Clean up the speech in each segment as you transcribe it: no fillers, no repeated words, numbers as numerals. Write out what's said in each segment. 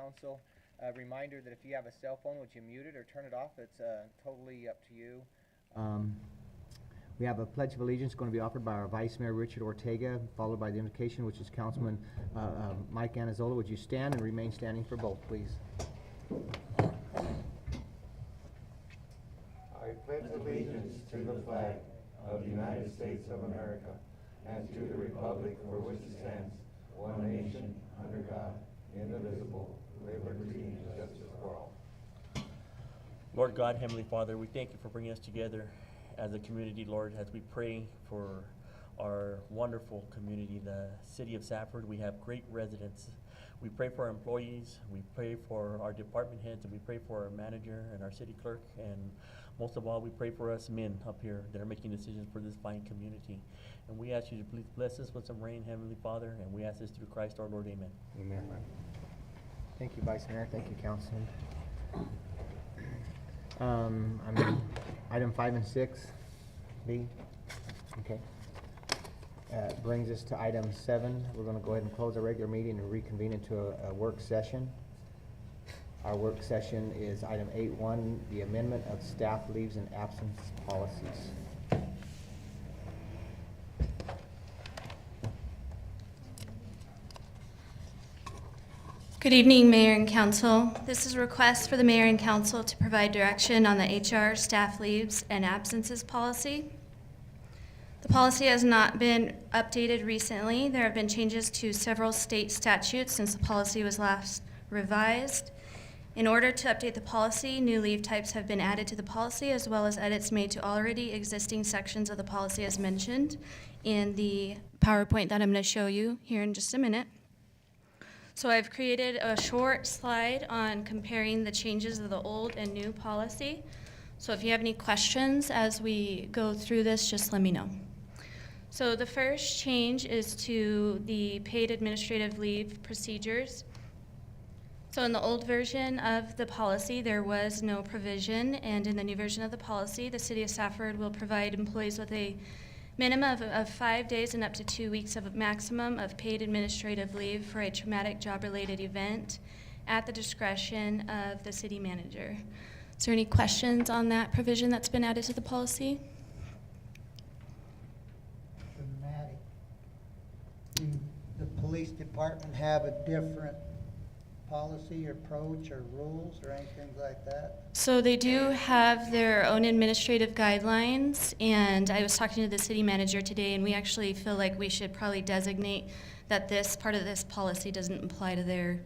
Council. A reminder that if you have a cell phone, would you mute it or turn it off? It's totally up to you. We have a Pledge of Allegiance going to be offered by our Vice Mayor Richard Ortega, followed by the invocation, which is Councilman Mike Anazola. Would you stand and remain standing for both, please? I pledge allegiance to the flag of the United States of America and to the republic for which it stands, one nation, under God, indivisible, with liberty and justice for all. Lord God, Heavenly Father, we thank you for bringing us together as a community, Lord, as we pray for our wonderful community, the city of Safford. We have great residents. We pray for our employees, we pray for our department heads, and we pray for our manager and our city clerk, and most of all, we pray for us men up here that are making decisions for this fine community. And we ask you to please bless us with some rain, Heavenly Father, and we ask this through Christ our Lord. Amen. Amen. Thank you, Vice Mayor. Thank you, Councilman. Item 5 and 6, B. Okay. Brings us to item 7. We're going to go ahead and close our regular meeting and reconvene into a work session. Our work session is item 8.1, the amendment of staff leaves and absence policies. Good evening, Mayor and Council. This is a request for the Mayor and Council to provide direction on the HR staff leaves and absences policy. The policy has not been updated recently. There have been changes to several state statutes since the policy was last revised. In order to update the policy, new leave types have been added to the policy, as well as edits made to already existing sections of the policy as mentioned in the PowerPoint that I'm going to show you here in just a minute. So I've created a short slide on comparing the changes of the old and new policy. So if you have any questions as we go through this, just let me know. So the first change is to the paid administrative leave procedures. So in the old version of the policy, there was no provision, and in the new version of the policy, the City of Safford will provide employees with a minimum of 5 days and up to 2 weeks of a maximum of paid administrative leave for a traumatic job-related event at the discretion of the city manager. Is there any questions on that provision that's been added to the policy? Dramatic. Do the police department have a different policy or approach or rules or anything like that? So they do have their own administrative guidelines, and I was talking to the city manager today, and we actually feel like we should probably designate that this part of this policy doesn't apply to their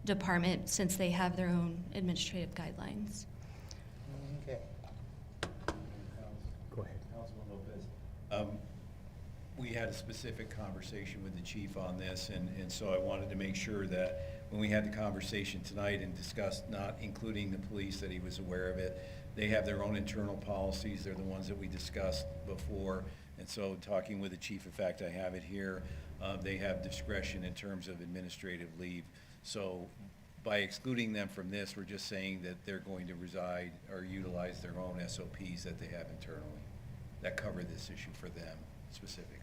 department since they have their own administrative guidelines. Okay. Go ahead. Councilman Lopez. We had a specific conversation with the chief on this, and so I wanted to make sure that when we had the conversation tonight and discussed not including the police, that he was aware of it. They have their own internal policies. They're the ones that we discussed before. And so talking with the chief, in fact, I have it here, they have discretion in terms of administrative leave. So by excluding them from this, we're just saying that they're going to reside or utilize their own SOPs that they have internally that cover this issue for them specifically.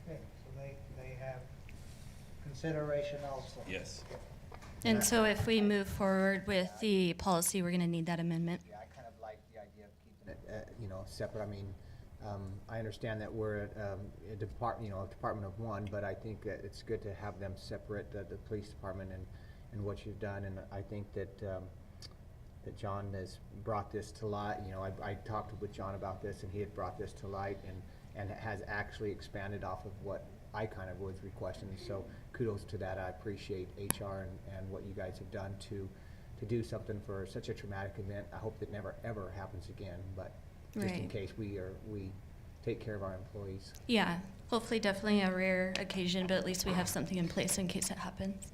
Okay, so they have consideration also. Yes. And so if we move forward with the policy, we're going to need that amendment. Yeah, I kind of like the idea of keeping it, separate. I mean, I understand that we're a department, a department of one, but I think that it's good to have them separate, the police department and what you've done. And I think that that John has brought this to light. I talked with John about this, and he had brought this to light and has actually expanded off of what I kind of was requesting. So kudos to that. I appreciate HR and what you guys have done to do something for such a traumatic event. I hope that never ever happens again, but just in case we take care of our employees. Yeah, hopefully definitely a rare occasion, but at least we have something in place in case it happens.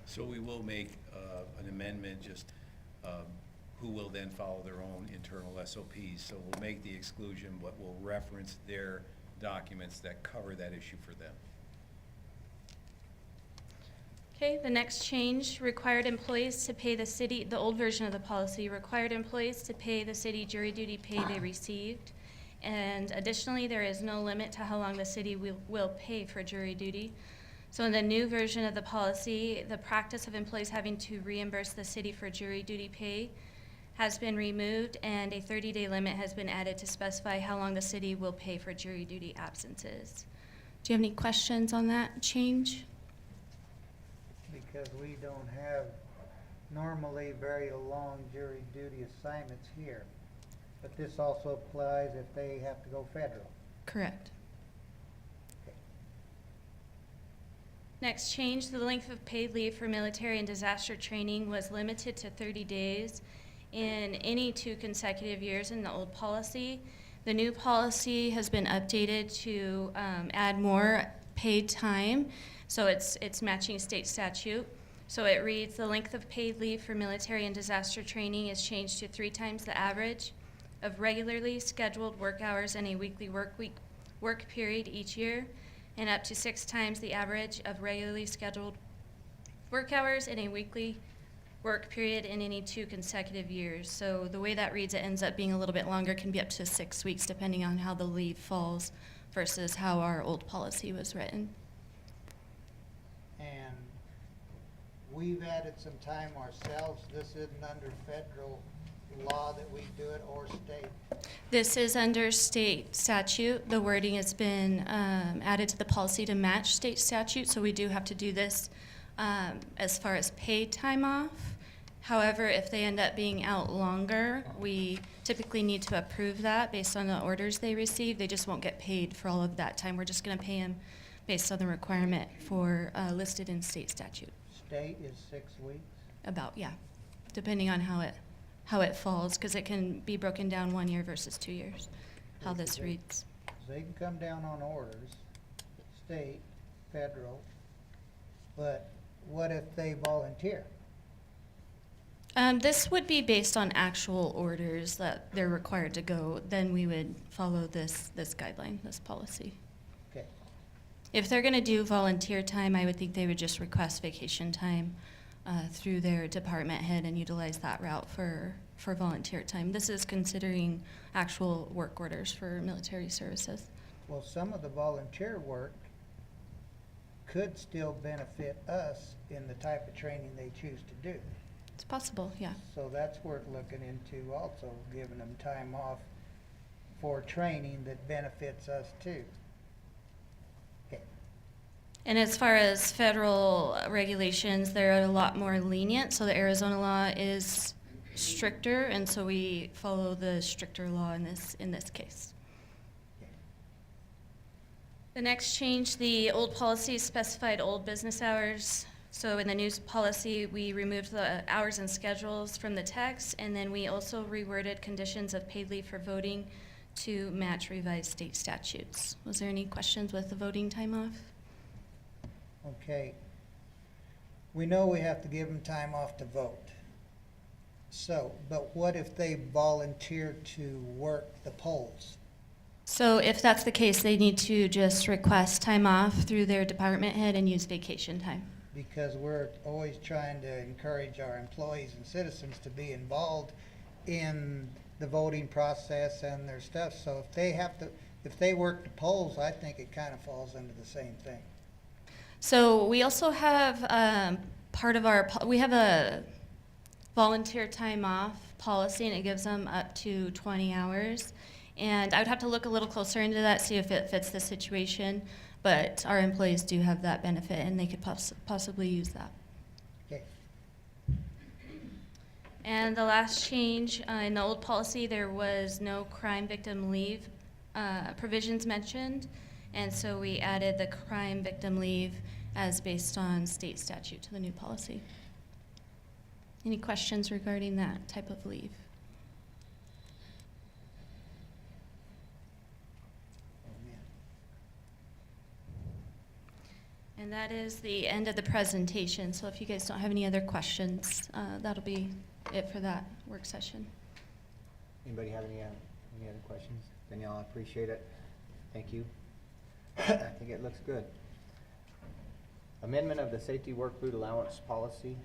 So we will make an amendment, just who will then follow their own internal SOPs. So we'll make the exclusion, but we'll reference their documents that cover that issue for them. Okay, the next change required employees to pay the city, the old version of the policy required employees to pay the city jury duty pay they received. And additionally, there is no limit to how long the city will pay for jury duty. So in the new version of the policy, the practice of employees having to reimburse the city for jury duty pay has been removed, and a 30-day limit has been added to specify how long the city will pay for jury duty absences. Do you have any questions on that change? Because we don't have normally very long jury duty assignments here. But this also applies if they have to go federal. Correct. Next change, the length of paid leave for military and disaster training was limited to 30 days in any 2 consecutive years in the old policy. The new policy has been updated to add more paid time, so it's matching state statute. So it reads, the length of paid leave for military and disaster training is changed to 3 times the average of regularly scheduled work hours in a weekly work period each year, and up to 6 times the average of regularly scheduled work hours in a weekly work period in any 2 consecutive years. So the way that reads, it ends up being a little bit longer, can be up to 6 weeks depending on how the leave falls versus how our old policy was written. And we've added some time ourselves. This isn't under federal law that we do it, or state. This is under state statute. The wording has been added to the policy to match state statute, so we do have to do this as far as paid time off. However, if they end up being out longer, we typically need to approve that based on the orders they receive. They just won't get paid for all of that time. We're just going to pay them based on the requirement for listed in state statute. State is 6 weeks. About, yeah, depending on how it falls, because it can be broken down 1 year versus 2 years, how this reads. So they can come down on orders, state, federal, but what if they volunteer? This would be based on actual orders that they're required to go. Then we would follow this guideline, this policy. Okay, If they're going to do volunteer time, I would think they would just request vacation time through their department head and utilize that route for volunteer time. This is considering actual work orders for military services. well, some of the volunteer work could still benefit us in the type of training they choose to do. It's possible, yeah. So that's worth looking into also, giving them time off for training that benefits us too. Okay, And as far as federal regulations, they're a lot more lenient. So the Arizona law is stricter, and so we follow the stricter law in this case. The next change, the old policy specified old business hours. So in the new policy, we removed the hours and schedules from the text, and then we also reworded conditions of paid leave for voting to match revised state statutes. Was there any questions with the voting time off? okay. We know we have to give them time off to vote. So, but what if they volunteer to work the polls? So if that's the case, they need to just request time off through their department head and use vacation time. Because we're always trying to encourage our employees and citizens to be involved in the voting process and their stuff. So if they work the polls, I think it kind of falls into the same thing. So we also have we have a volunteer time off policy, and it gives them up to 20 hours. And I would have to look a little closer into that, see if it fits the situation. But our employees do have that benefit, and they could possibly use that. Okay, And the last change, in the old policy, there was no crime victim leave provisions mentioned. And so we added the crime victim leave as based on state statute to the new policy. Any questions regarding that type of leave? oh man. And that is the end of the presentation. So if you guys don't have any other questions, that'll be it for that work session. Anybody have any other questions? Danielle, I appreciate it. Thank you. I think it looks good. Amendment of the safety work boot allowance policy.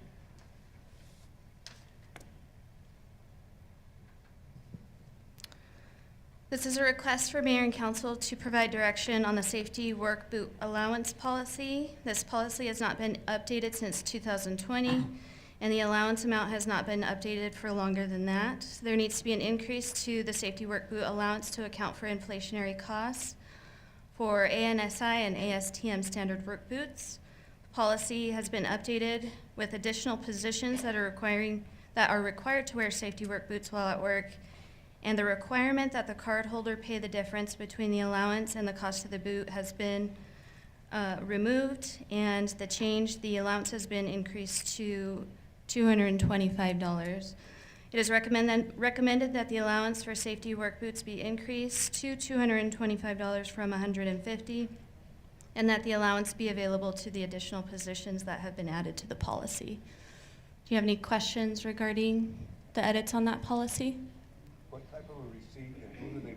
This is a request for mayor and council to provide direction on the safety work boot allowance policy. This policy has not been updated since 2020, and the allowance amount has not been updated for longer than that. There needs to be an increase to the safety work boot allowance to account for inflationary costs for ANSI and ASTM standard work boots. The policy has been updated with additional positions that are required to wear safety work boots while at work, and the requirement that the cardholder pay the difference between the allowance and the cost of the boot has been removed, and the allowance has been increased to $225. It is recommended that the allowance for safety work boots be increased to $225 from $150, and that the allowance be available to the additional positions that have been added to the policy. Do you have any questions regarding the edits on that policy? What type of a receipt and who do they,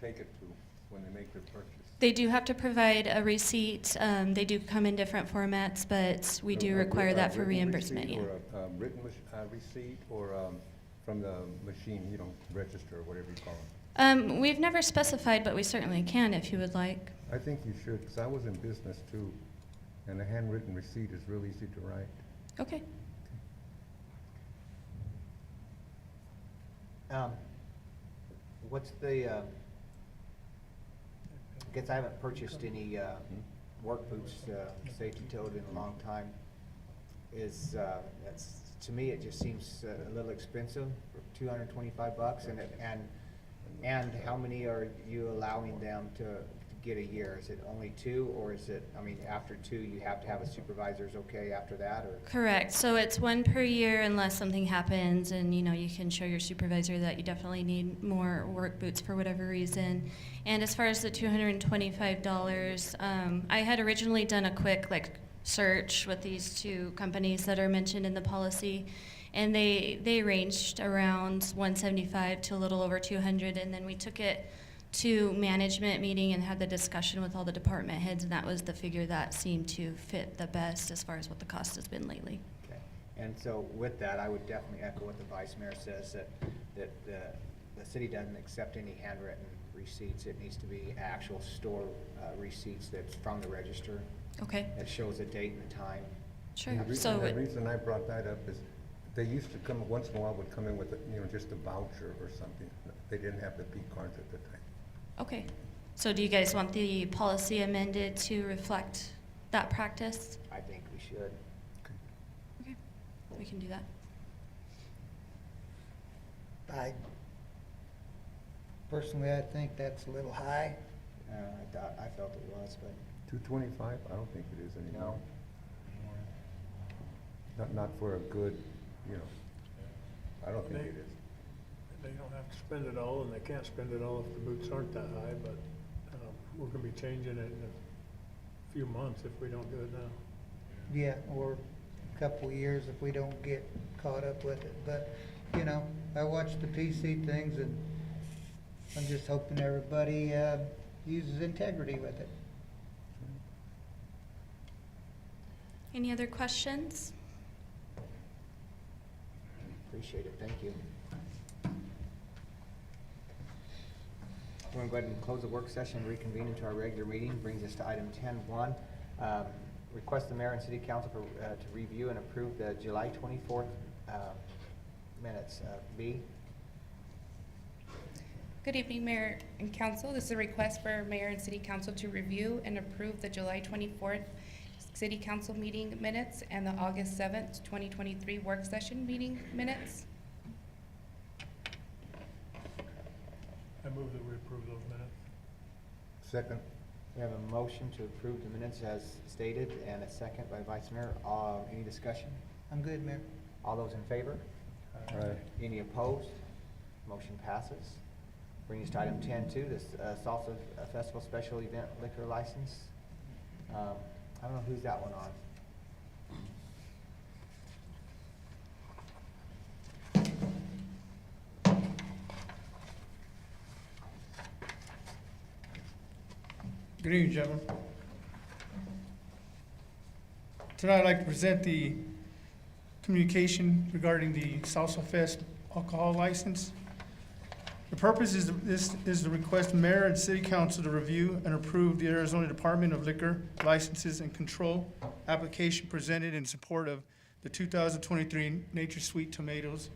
take it to when they make their purchase? They do have to provide a receipt. They do come in different formats, but we do require that for reimbursement, yeah. Or a written receipt, or from the machine, register, or whatever you call it? We've never specified, but we certainly can if you would like. I think you should, because I was in business too, and a handwritten receipt is real easy to write. Okay. What's the, I guess I haven't purchased any work boots, safety toed in a long time. To me, it just seems a little expensive for $225, and how many are you allowing them to get a year? Is it only 2, or is it, after 2, you have to have a supervisor's okay after that, or? Correct. So it's 1 per year unless something happens, and you can show your supervisor that you definitely need more work boots for whatever reason. And as far as the $225, I had originally done a quick search with these 2 companies that are mentioned in the policy, and they ranged around $175 to a little over $200, and then we took it to management meeting and had the discussion with all the department heads, and that was the figure that seemed to fit the best as far as what the cost has been lately. Okay. And so with that, I would definitely echo what the vice mayor says, that the city doesn't accept any handwritten receipts. It needs to be actual store receipts that's from the register. Okay. That shows the date and the time. Sure. And So the reason I brought that up is they used to come, once in a while would come in with, just a voucher or something. They didn't have the P cards at the time. okay. So do you guys want the policy amended to reflect that practice? I think we should. Okay. We can do that. Personally, I think that's a little high. I felt it was, but. 225? I don't think it is anymore. No. Not for a good, I don't think it is. They don't have to spend it all, and they can't spend it all if the boots aren't that high, but we're gonna be changing it in a few months if we don't do it now. Yeah, or a couple of years if we don't get caught up with it. But, I watch the PC things, and I'm just hoping everybody uses integrity with it. Any other questions? Appreciate it, thank you. We're gonna go ahead and close the work session, reconvene into our regular meeting. Brings us to item 10.1. Request the mayor and city council to review and approve the July 24th minutes. B? Good evening, Mayor and Council. This is a request for Mayor and City Council to review and approve the July 24th City Council meeting minutes and the August 7th, 2023 work session meeting minutes. I move that we approve those minutes. Second? We have a motion to approve the minutes as stated, and a second by Vice Mayor. Any discussion? I'm good, Mayor. All those in favor? Aye. Any opposed? Motion passes. Brings us to item 10.2, this Salsa Festival Special Event Liquor License. I don't know who's that one on. Good evening, gentlemen. Tonight I'd like to present the communication regarding the Salsa Fest alcohol license. The purpose is, this is to request mayor and city council to review and approve the Arizona Department of Liquor Licenses and Control application presented in support of the 2023 Nature Sweet Tomatoes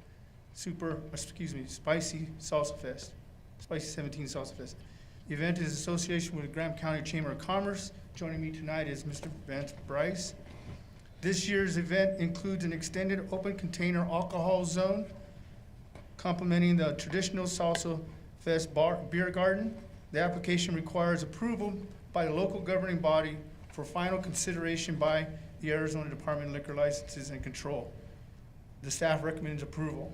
Spicy Salsa Fest, Spicy 17 Salsa Fest. The event is in association with the Graham County Chamber of Commerce. Joining me tonight is Mr. Vance Bryce. This year's event includes an extended open container alcohol zone, complementing the traditional Salsa Fest beer garden. The application requires approval by the local governing body for final consideration by the Arizona Department of Liquor Licenses and Control. The staff recommends approval.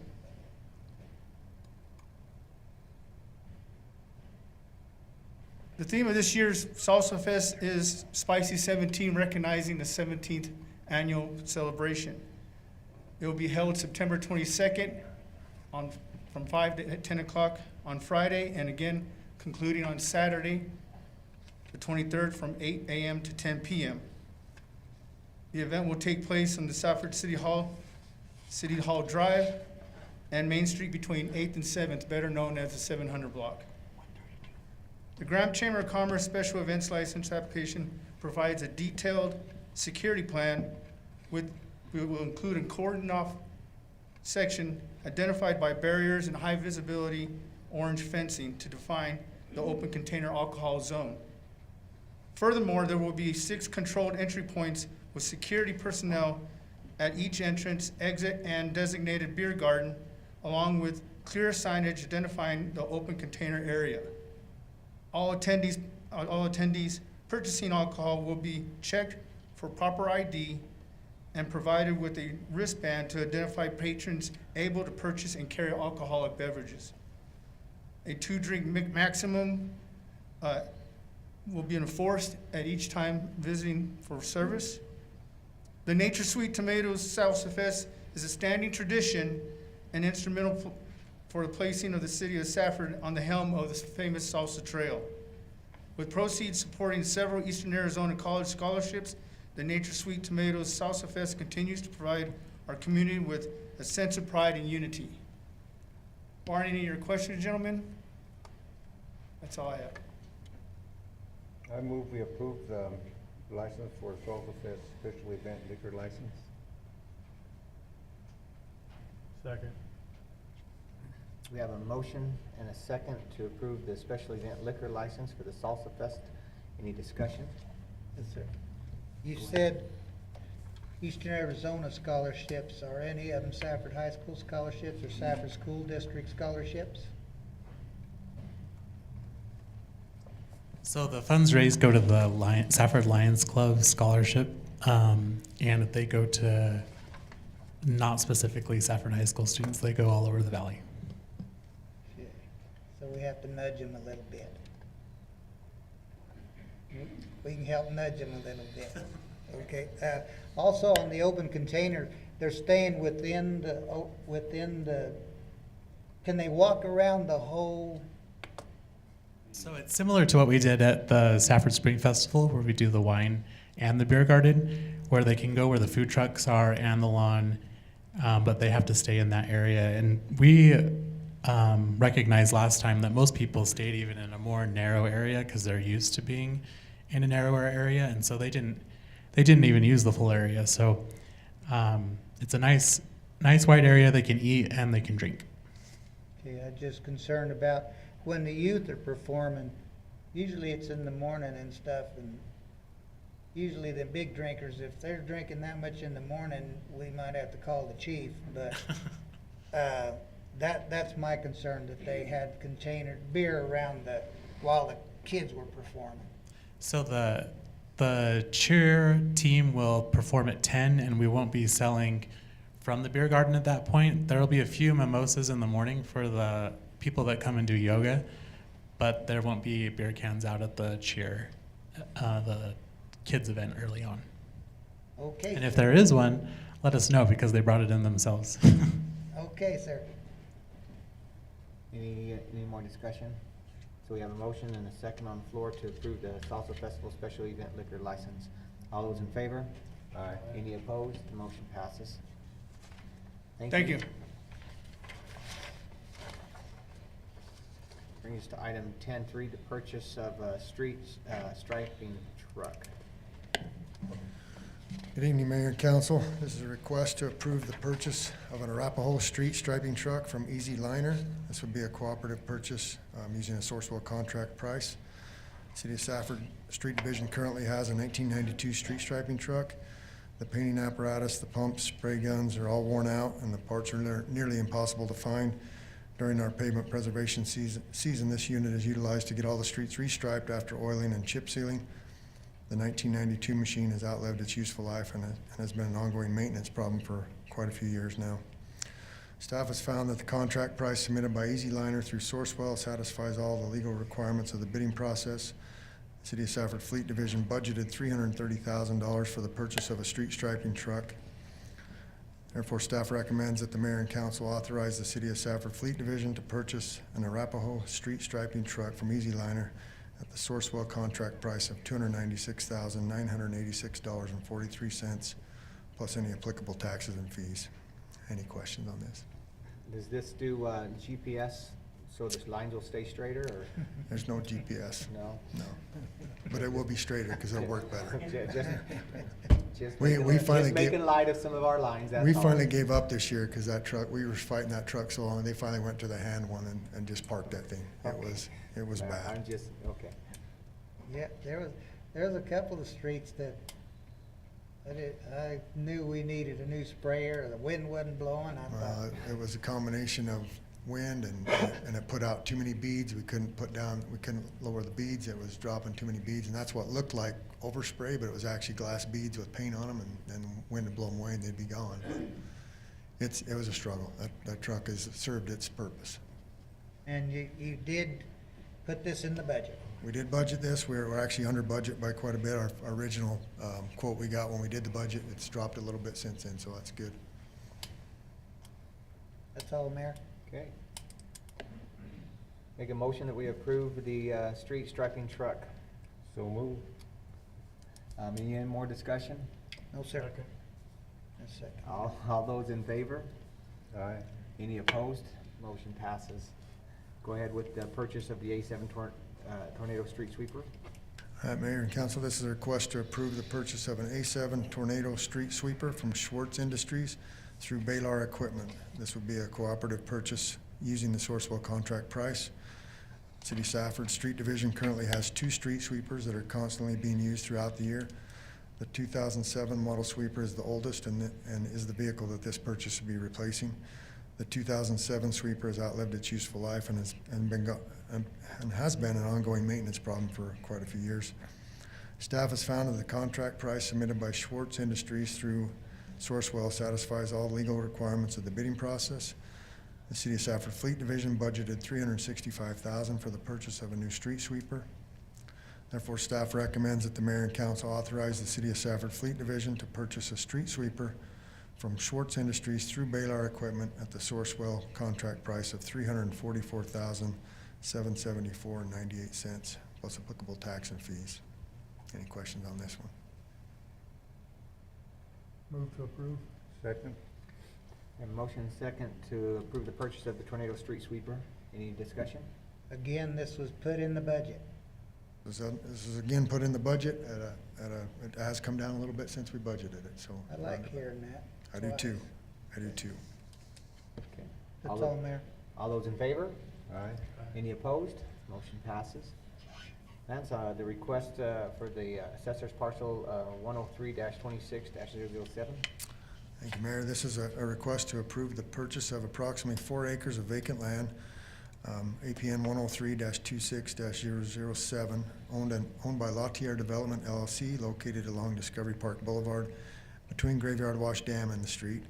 The theme of this year's Salsa Fest is Spicy 17, recognizing the 17th annual celebration. It will be held September 22nd from 5 to 10 o'clock on Friday, and again concluding on Saturday, the 23rd, from 8 a.m. to 10 p.m. The event will take place on the Safford City Hall Drive and Main Street between 8th and 7th, better known as the 700 block. The Graham Chamber of Commerce Special Events License application provides a detailed security plan we will include a cordoned off section identified by barriers and high visibility orange fencing to define the open container alcohol zone. Furthermore, there will be 6 controlled entry points with security personnel at each entrance, exit, and designated beer garden, along with clear signage identifying the open container area. All attendees purchasing alcohol will be checked for proper ID and provided with a wristband to identify patrons able to purchase and carry alcoholic beverages. A 2-drink maximum will be enforced at each time visiting for service. The Nature Sweet Tomatoes Salsa Fest is a standing tradition and instrumental for the placing of the city of Safford on the helm of the famous Salsa Trail. With proceeds supporting several Eastern Arizona college scholarships, the Nature Sweet Tomatoes Salsa Fest continues to provide our community with a sense of pride and unity. Barring any of your questions, gentlemen, that's all I have. I move we approve the license for Salsa Fest special event liquor license. Second. We have a motion and a second to approve the special event liquor license for the Salsa Fest. Any discussion? Yes, sir. You said Eastern Arizona scholarships. Are any of them Safford High School scholarships or Safford School District scholarships? So the funds raised go to the Safford Lions Club scholarship, and they go to not specifically Safford High School students. They go all over the valley. Okay. So we have to nudge them a little bit. We can help nudge them a little bit. Okay. Also on the open container, they're staying within the, can they walk around the whole? So it's similar to what we did at the Safford Spring Festival, where we do the wine and the beer garden, where they can go where the food trucks are and the lawn, but they have to stay in that area. And we recognized last time that most people stayed even in a more narrow area because they're used to being in a narrower area, and so they didn't even use the full area. So it's a nice wide area. They can eat and they can drink. Okay, I'm just concerned about when the youth are performing. Usually it's in the morning and stuff, and usually the big drinkers, if they're drinking that much in the morning, we might have to call the chief. But that's my concern, that they had container beer around while the kids were performing. So the cheer team will perform at 10, and we won't be selling from the beer garden at that point. There will be a few mimosas in the morning for the people that come and do yoga, but there won't be beer cans out at the cheer, the kids event early on. Okay. And if there is one, let us know because they brought it in themselves. Okay, sir. Any more discussion? So we have a motion and a second on the floor to approve the Salsa Festival special event liquor license. All those in favor? Aye. Any opposed? The motion passes. Thank you. Brings us to item 10.3, the purchase of a street striping truck. Good evening, Mayor and Council. This is a request to approve the purchase of an Arapahoe street striping truck from Easy Liner. This would be a cooperative purchase using a Sourcewell contract price. City of Safford Street Division currently has a 1992 street striping truck. The painting apparatus, the pumps, spray guns are all worn out, and the parts are nearly impossible to find. During our pavement preservation season, this unit is utilized to get all the streets restriped after oiling and chip sealing. The 1992 machine has outlived its useful life and has been an ongoing maintenance problem for quite a few years now. Staff has found that the contract price submitted by Easy Liner through Sourcewell satisfies all the legal requirements of the bidding process. City of Safford Fleet Division budgeted $330,000 for the purchase of a street striping truck. Therefore, staff recommends that the mayor and council authorize the City of Safford Fleet Division to purchase an Arapahoe street striping truck from Easy Liner at the Sourcewell contract price of $296,986.43, plus any applicable taxes and fees. Any questions on this? Does this do GPS, so the lines will stay straighter, or There's no GPS, no? no. But it will be straighter because it'll work better. Just We making- finally just gave- making light of some of our lines, that's We all. finally gave up this year because that truck, we were fighting that truck so long, they finally went to the hand one and just parked that thing. It was I'm bad. just, okay. Yeah, there was a couple of streets that I knew we needed a new sprayer, the wind wasn't blowing, I Well, thought, it was a combination of wind and it put out too many beads. We couldn't lower the beads. It was dropping too many beads, and that's what looked like overspray, but it was actually glass beads with paint on them, and then wind would blow them away and they'd be gone. It was a struggle. That truck has served its purpose. and you did put this in the budget. We did budget this. We're actually under budget by quite a bit. Our original quote we got when we did the budget, it's dropped a little bit since then, so that's good. That's all, Mayor. Okay. Make a motion that we approve the street striping truck. So move. Any more discussion? No, sir. Second. A second. All those in favor? Aye. Any opposed? Motion passes. Go ahead with the purchase of the A7 Tornado Street Sweeper. All right, Mayor and Council, this is a request to approve the purchase of an A7 Tornado Street Sweeper from Schwartz Industries through Baylor Equipment. This would be a cooperative purchase using the Sourcewell contract price. City Safford Street Division currently has 2 street sweepers that are constantly being used throughout the year. The 2007 model sweeper is the oldest and is the vehicle that this purchase would be replacing. The 2007 sweeper has outlived its useful life and has been an ongoing maintenance problem for quite a few years. Staff has found that the contract price submitted by Schwartz Industries through Sourcewell satisfies all legal requirements of the bidding process. The City of Safford Fleet Division budgeted $365,000 for the purchase of a new street sweeper. Therefore, staff recommends that the mayor and council authorize the City of Safford Fleet Division to purchase a street sweeper from Schwartz Industries through Baylor Equipment at the Sourcewell contract price of $344,774.98, plus applicable tax and fees. Any questions on this one? Move to approve. Second. And motion and second to approve the purchase of the Tornado Street Sweeper. Any discussion? Again, this was put in the budget. This is again put in the budget it has come down a little bit since we budgeted it, so. I like hearing that. I do too. I do too. Okay. That's all, Mayor. All those in favor? Aye. Any opposed? Motion passes. That's the request for the assessor's parcel 103-26-007. Thank you, Mayor. This is a request to approve the purchase of approximately 4 acres of vacant land, APN 103-26-007, owned by Latier Development LLC, located along Discovery Park Boulevard between Graveyard Wash Dam and the street.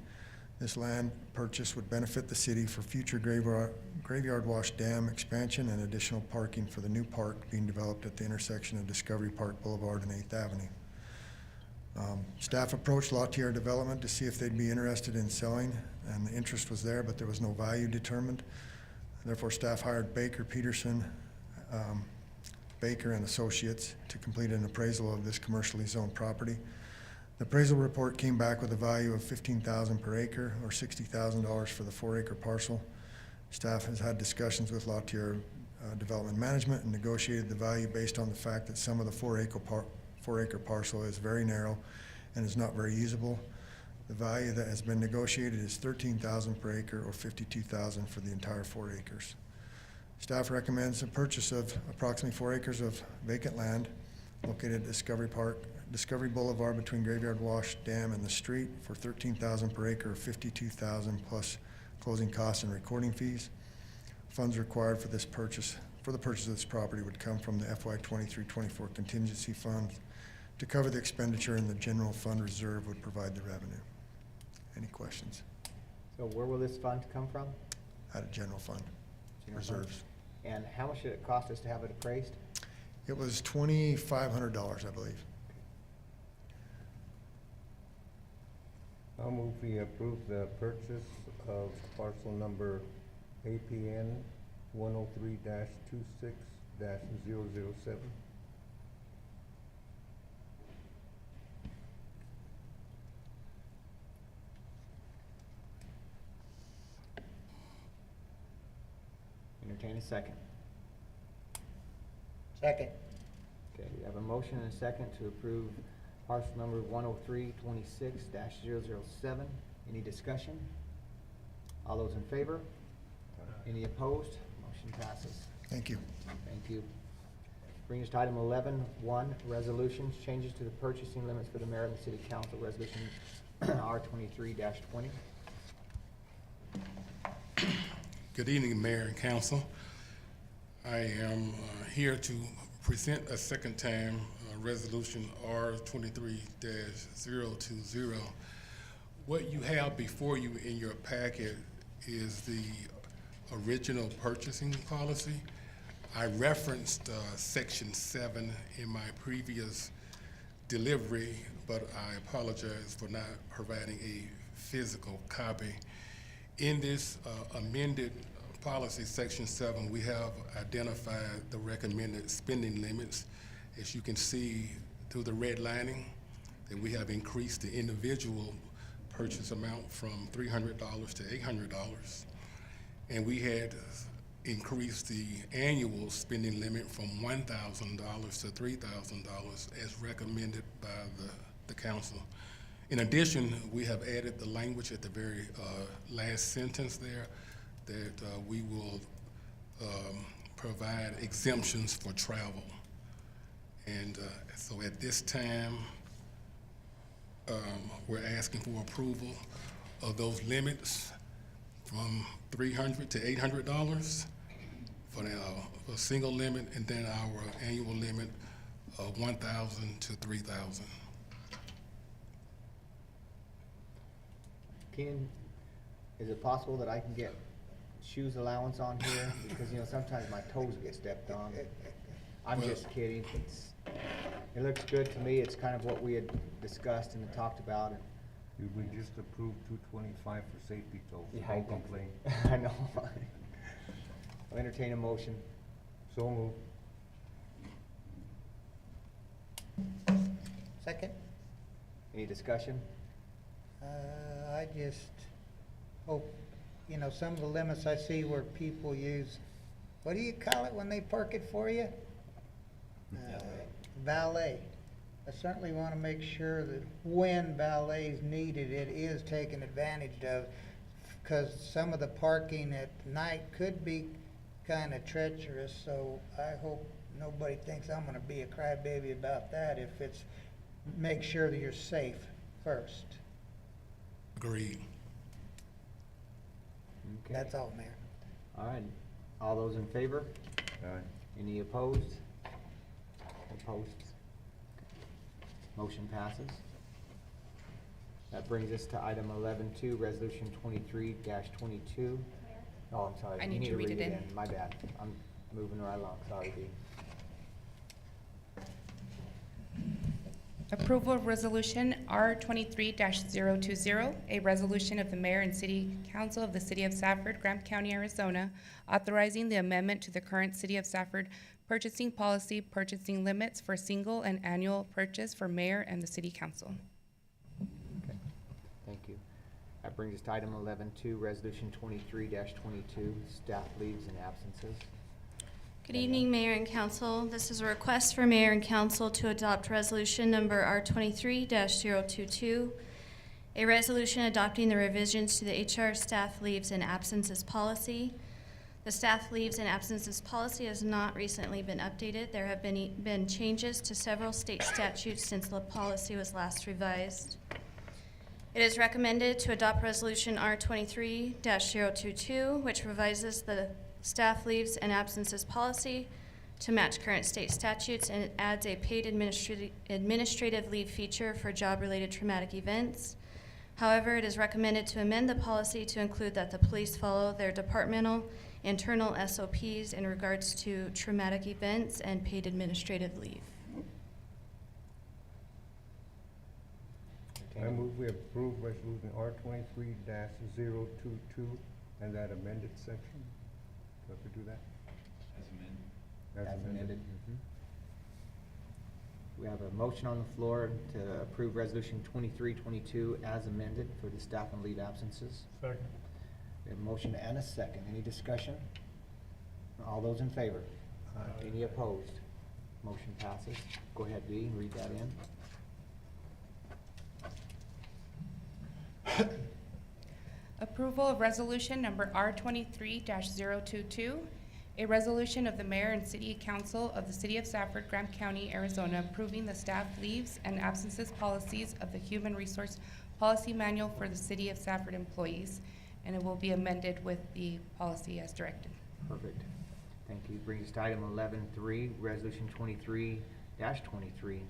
This land purchase would benefit the city for future Graveyard Wash Dam expansion and additional parking for the new park being developed at the intersection of Discovery Park Boulevard and 8th Avenue. Staff approached Latier Development to see if they'd be interested in selling, and the interest was there, but there was no value determined. Therefore, staff hired Baker Peterson, Baker and Associates to complete an appraisal of this commercially zoned property. The appraisal report came back with a value of $15,000 per acre, or $60,000 for the 4-acre parcel. Staff has had discussions with Latier Development Management and negotiated the value based on the fact that some of the 4-acre parcel is very narrow and is not very usable. The value that has been negotiated is $13,000 per acre or $52,000 for the entire 4 acres. Staff recommends the purchase of approximately 4 acres of vacant land located at Discovery Boulevard between Graveyard Wash Dam and the street for $13,000 per acre or $52,000 plus closing costs and recording fees. Funds required for the purchase of this property would come from the FY 23-24 contingency fund to cover the expenditure, and the general fund reserve would provide the revenue. Any questions? So where will this fund come from? Out of general fund General fund? reserves. And how much did it cost us to have it appraised? It was $2,500, I believe. I'll move we approve the purchase of parcel number APN 103-26-007. Entertain a second. Second. Okay, we have a motion and a second to approve parcel number 103-26-007. Any discussion? All those in favor? Any opposed? Motion passes. Thank you. Thank you. Brings us to item 11.1, resolutions, changes to the purchasing limits for the mayor and the city council, resolution R23-20. Good evening, Mayor and Council. I am here to present a second time resolution R23-020. What you have before you in your packet is the original purchasing policy. I referenced Section 7 in my previous delivery, but I apologize for not providing a physical copy. In this amended policy, Section 7, we have identified the recommended spending limits. As you can see through the redlining, that we have increased the individual purchase amount from $300 to $800. And we had increased the annual spending limit from $1,000 to $3,000 as recommended by the council. In addition, we have added the language at the very last sentence there that we will provide exemptions for travel. And so at this time, we're asking for approval of those limits from $300 to $800 for a single limit, and then our annual limit of $1,000 to $3,000. Keenan, is it possible that I can get shoes allowance on here? Because, you know, sometimes my toes get stepped on. I'm just kidding. It looks good to me. It's kind of what we had discussed and talked about. Did we just approve $225 for safety tow? Yeah, No complaint. I know. I'll entertain a motion. So moved. Second. Any discussion? I just hope, you know, some of the limits I see where people use, what do you call it when they park it for you? Valet. I certainly want to make sure that when valet is needed, it is taken advantage of, because some of the parking at night could be kind of treacherous, so I hope nobody thinks I'm going to be a crybaby about that if it's, make sure that you're safe first. Agreed. Okay. That's all, Mayor. All right. All those in favor? Aye. Any opposed? Opposed? Motion passes. That brings us to item 11.2, resolution 23-22. Oh, I'm sorry. I You need to read it in. My bad. I'm moving right along. Sorry, Dee. Approval of Resolution R23-020, a resolution of the Mayor and City Council of the City of Safford, Graham County, Arizona, authorizing the amendment to the current City of Safford purchasing policy, purchasing limits for single and annual purchase for Mayor and the City Council. Okay. Thank you. That brings us to item 11.2, resolution 23-22, staff leaves and absences. Good evening, Mayor and Council. This is a request for Mayor and Council to adopt Resolution Number R23-022, a resolution adopting the revisions to the HR staff leaves and absences policy. The staff leaves and absences policy has not recently been updated. There have been changes to several state statutes since the policy was last revised. It is recommended to adopt Resolution R23-022, which revises the staff leaves and absences policy to match current state statutes, and it adds a paid administrative leave feature for job-related traumatic events. However, it is recommended to amend the policy to include that the police follow their departmental internal SOPs in regards to traumatic events and paid administrative leave. I move we approve resolution R23-022 and that amended section. Do I have to do that? As amended. As amended. We have a motion on the floor to approve Resolution 2322 as amended for the staff and leave absences. Second. We have a motion and a second. Any discussion? All those in favor? Any opposed? Motion passes. Go ahead, Dee, and read that in. Approval of resolution number R23-022, a resolution of the mayor and city council of the city of Safford, Graham County, Arizona, approving the staff leaves and absences policies of the Human Resource Policy Manual for the city of Safford employees, and it will be amended with the policy as directed. Perfect. Thank you. Brings us to item 11.3, Resolution 23-23.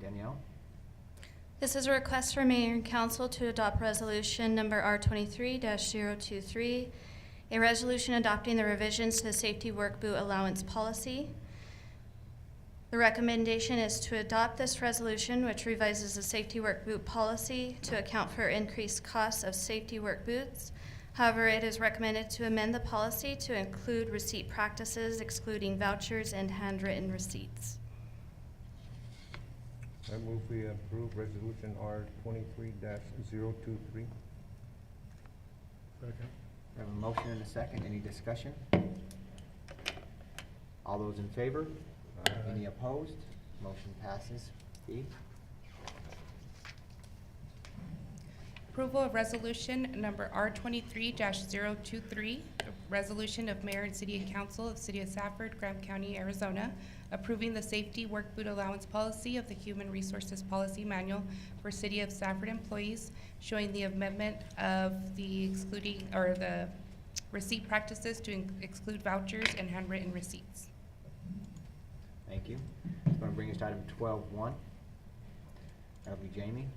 Danielle? This is a request for Mayor and Council to adopt Resolution Number R23-023, a resolution adopting the revisions to the Safety Work Boot Allowance Policy. The recommendation is to adopt this resolution, which revises the Safety Work Boot Policy to account for increased costs of safety work boots. However, it is recommended to amend the policy to include receipt practices, excluding vouchers and handwritten receipts. I move we approve resolution R23-023. Second. We have a motion and a second. Any discussion? All those in favor? Any opposed? Motion passes. Dee? Approval of resolution number R23-023, a resolution of mayor and city council of the city of Safford, Graham County, Arizona, approving the safety work boot allowance policy of the Human Resources Policy Manual for city of Safford employees, showing the amendment of the excluding, or the receipt practices to exclude vouchers and handwritten receipts. Thank you. It's going to bring us to item 12.1. That'll be Jamie.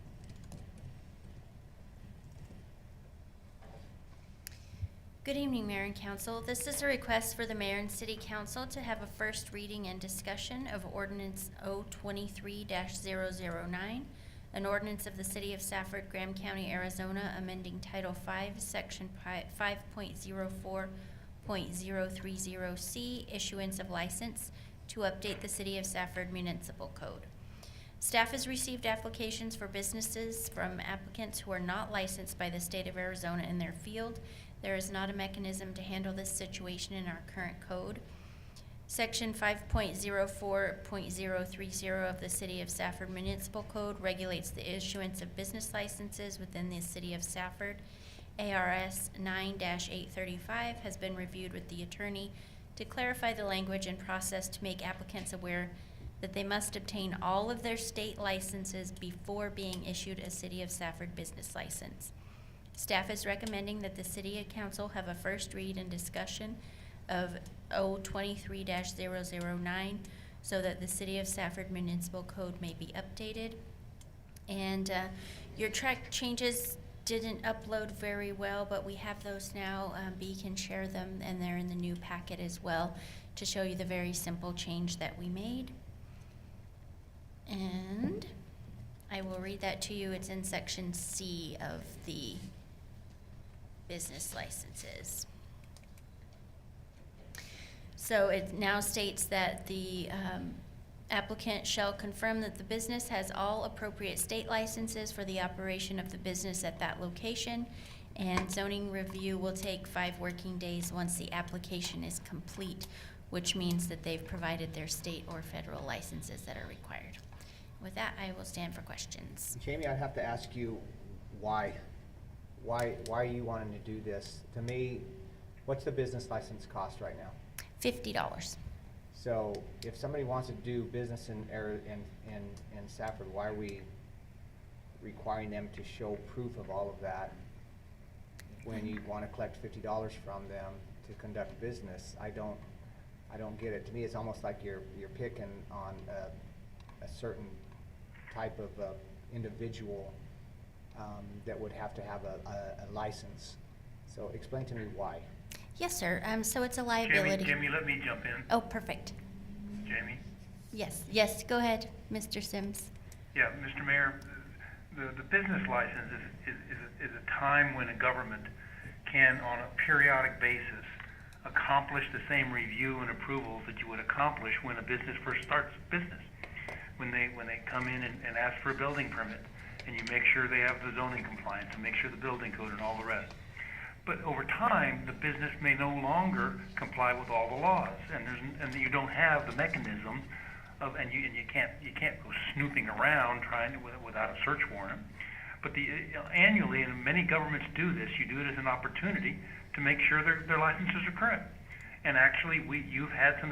Good evening, Mayor and Council. This is a request for the Mayor and City Council to have a first reading and discussion of Ordinance O23-009, an ordinance of the City of Safford, Graham County, Arizona, amending Title V, Section 5.04.030C, issuance of license, to update the City of Safford Municipal Code. Staff has received applications for businesses from applicants who are not licensed by the state of Arizona in their field. There is not a mechanism to handle this situation in our current code. Section 5.04.030 of the City of Safford Municipal Code regulates the issuance of business licenses within the City of Safford. ARS 9-835 has been reviewed with the attorney to clarify the language and process to make applicants aware that they must obtain all of their state licenses before being issued a City of Safford business license. Staff is recommending that the City Council have a first read and discussion of O23-009 so that the City of Safford Municipal Code may be updated. And your track changes didn't upload very well, but we have those now. B can share them, and they're in the new packet as well to show you the very simple change that we made. And I will read that to you. It's in Section C of the business licenses. So it now states that the applicant shall confirm that the business has all appropriate state licenses for the operation of the business at that location, and zoning review will take 5 working days once the application is complete. which means that they've provided their state or federal licenses that are required. With that, I will stand for questions. Jamie, I'd have to ask you why. Why are you wanting to do this? To me, what's the business license cost right now? $50. So if somebody wants to do business in Safford, why are we requiring them to show proof of all of that when you want to collect $50 from them to conduct business? I don't get it. To me, it's almost like you're picking on a certain type of individual that would have to have a license. So explain to me why. Yes, sir. So it's a liability. Jamie, let me jump in. Oh, perfect. Jamie? Yes, go ahead, Mr. Sims. Yeah, Mr. Mayor, the business license is a time when a government can, on a periodic basis, accomplish the same review and approvals that you would accomplish when a business first starts business. When they come in and ask for a building permit, and you make sure they have the zoning compliance, and make sure the building code and all the rest. But over time, the business may no longer comply with all the laws, and you don't have the mechanism of, and you can't go snooping around trying to, without a search warrant. But annually, and many governments do this, you do it as an opportunity to make sure their licenses are current. And actually, you've had some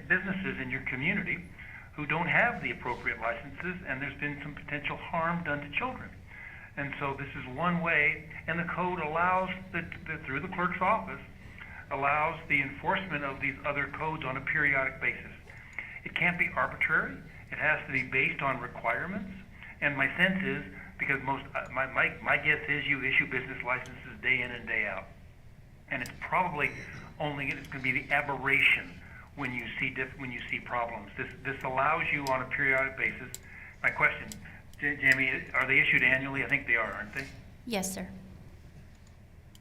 businesses in your community who don't have the appropriate licenses, and there's been some potential harm done to children. And so this is one way, and the code allows, through the clerk's office, allows the enforcement of these other codes on a periodic basis. It can't be arbitrary. It has to be based on requirements. And my sense is, because my guess is you issue business licenses day in and day out. And it's probably only, it's going to be the aberration when you see problems. This allows you on a periodic basis. My question, Jamie, are they issued annually? I think they are, aren't they? Yes, sir.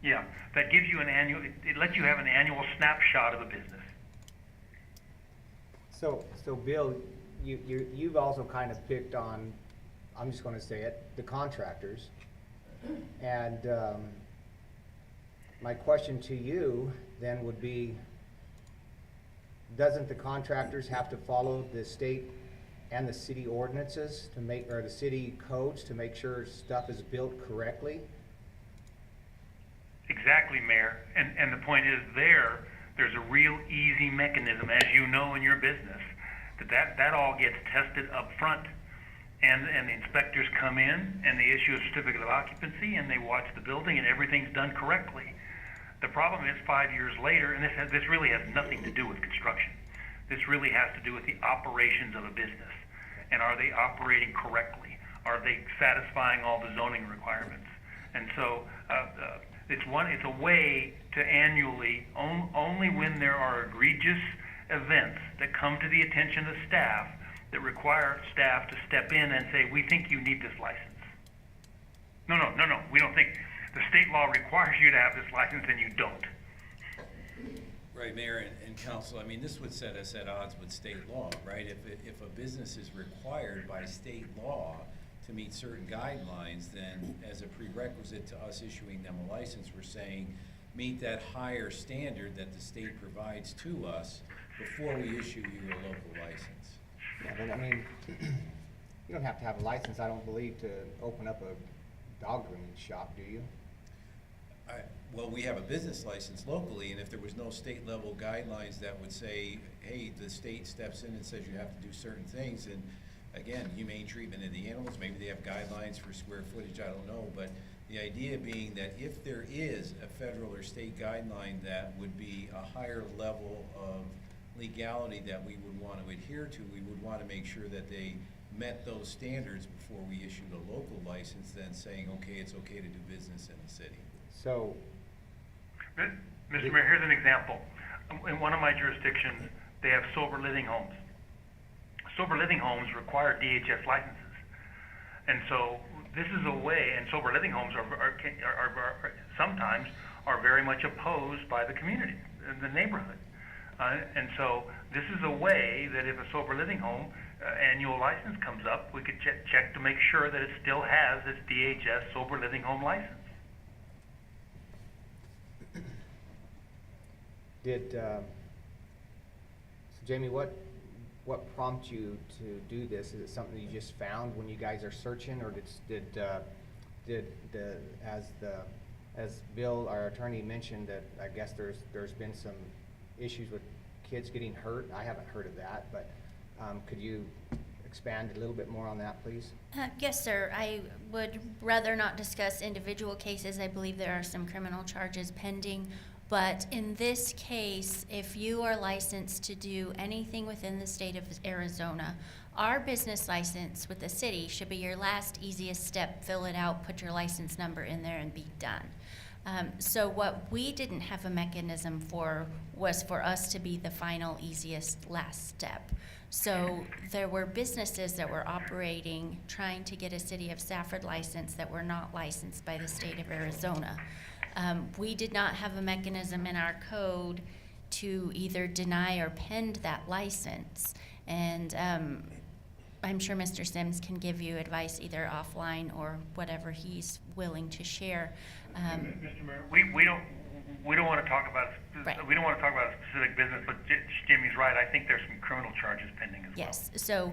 Yeah, that gives you an annual, it lets you have an annual snapshot of a business. So Bill, you've also kind of picked on, I'm just going to say it, the contractors. And my question to you then would be, doesn't the contractors have to follow the state and the city ordinances to make, or the city codes to make sure stuff is built correctly? Exactly, Mayor. And the point is there's a real easy mechanism, as you know in your business, that all gets tested up front. And the inspectors come in and they issue a certificate of occupancy and they watch the building and everything's done correctly. The problem is 5 years later, and this really has nothing to do with construction. This really has to do with the operations of a business. And are they operating correctly? Are they satisfying all the zoning requirements? And so it's a way to annually, only when there are egregious events that come to the attention of staff that require staff to step in and say, we think you need this license. No, we don't think. The state law requires you to have this license and you don't. Right, Mayor and Council, I mean, this would set us at odds with state law, right? If a business is required by state law to meet certain guidelines, then as a prerequisite to us issuing them a license, we're saying, meet that higher standard that the state provides to us before we issue you a local license. Yeah, but I mean, you don't have to have a license, I don't believe, to open up a dog grooming shop, do you? Well, we have a business license locally, and if there was no state level guidelines that would say, hey, the state steps in and says you have to do certain things, and again, humane treatment of the animals, maybe they have guidelines for square footage, I don't know, but the idea being that if there is a federal or state guideline that would be a higher level of legality that we would want to adhere to, we would want to make sure that they met those standards before we issued a local license, then saying, okay, it's okay to do business in the city. So, Mr. Mayor, here's an example. In one of my jurisdictions, they have sober living homes. Sober living homes require DHS licenses. And so this is a way, and sober living homes are sometimes are very much opposed by the community, the neighborhood. And so this is a way that if a sober living home annual license comes up, we could check to make sure that it still has its DHS sober living home license. so Jamie, what prompted you to do this? Is it something you just found when you guys are searching, or as Bill, our attorney, mentioned that I guess there's been some issues with kids getting hurt? I haven't heard of that, but could you expand a little bit more on that, please? Yes, sir. I would rather not discuss individual cases. I believe there are some criminal charges pending. But in this case, if you are licensed to do anything within the state of Arizona, our business license with the city should be your last easiest step. Fill it out, put your license number in there, and be done. So what we didn't have a mechanism for was for us to be the final easiest last step. So there were businesses that were operating, trying to get a City of Safford license that were not licensed by the state of Arizona. We did not have a mechanism in our code to either deny or pend that license. And I'm sure Mr. Sims can give you advice either offline or whatever he's willing to share. Mr. Mayor, we don't want to talk about Right. we don't want to talk about a specific business, but Jimmy's right. I think there's some criminal charges pending as well. Yes. So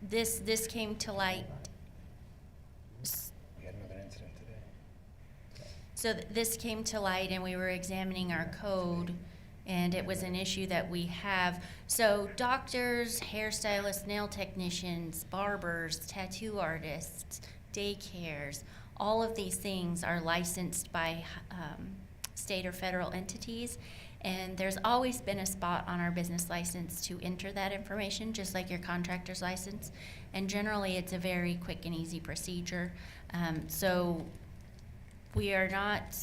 this came to light. We had another incident today. So this came to light, and we were examining our code, and it was an issue that we have. So doctors, hairstylists, nail technicians, barbers, tattoo artists, daycares, all of these things are licensed by state or federal entities. And there's always been a spot on our business license to enter that information, just like your contractor's license. And generally, it's a very quick and easy procedure. So we are not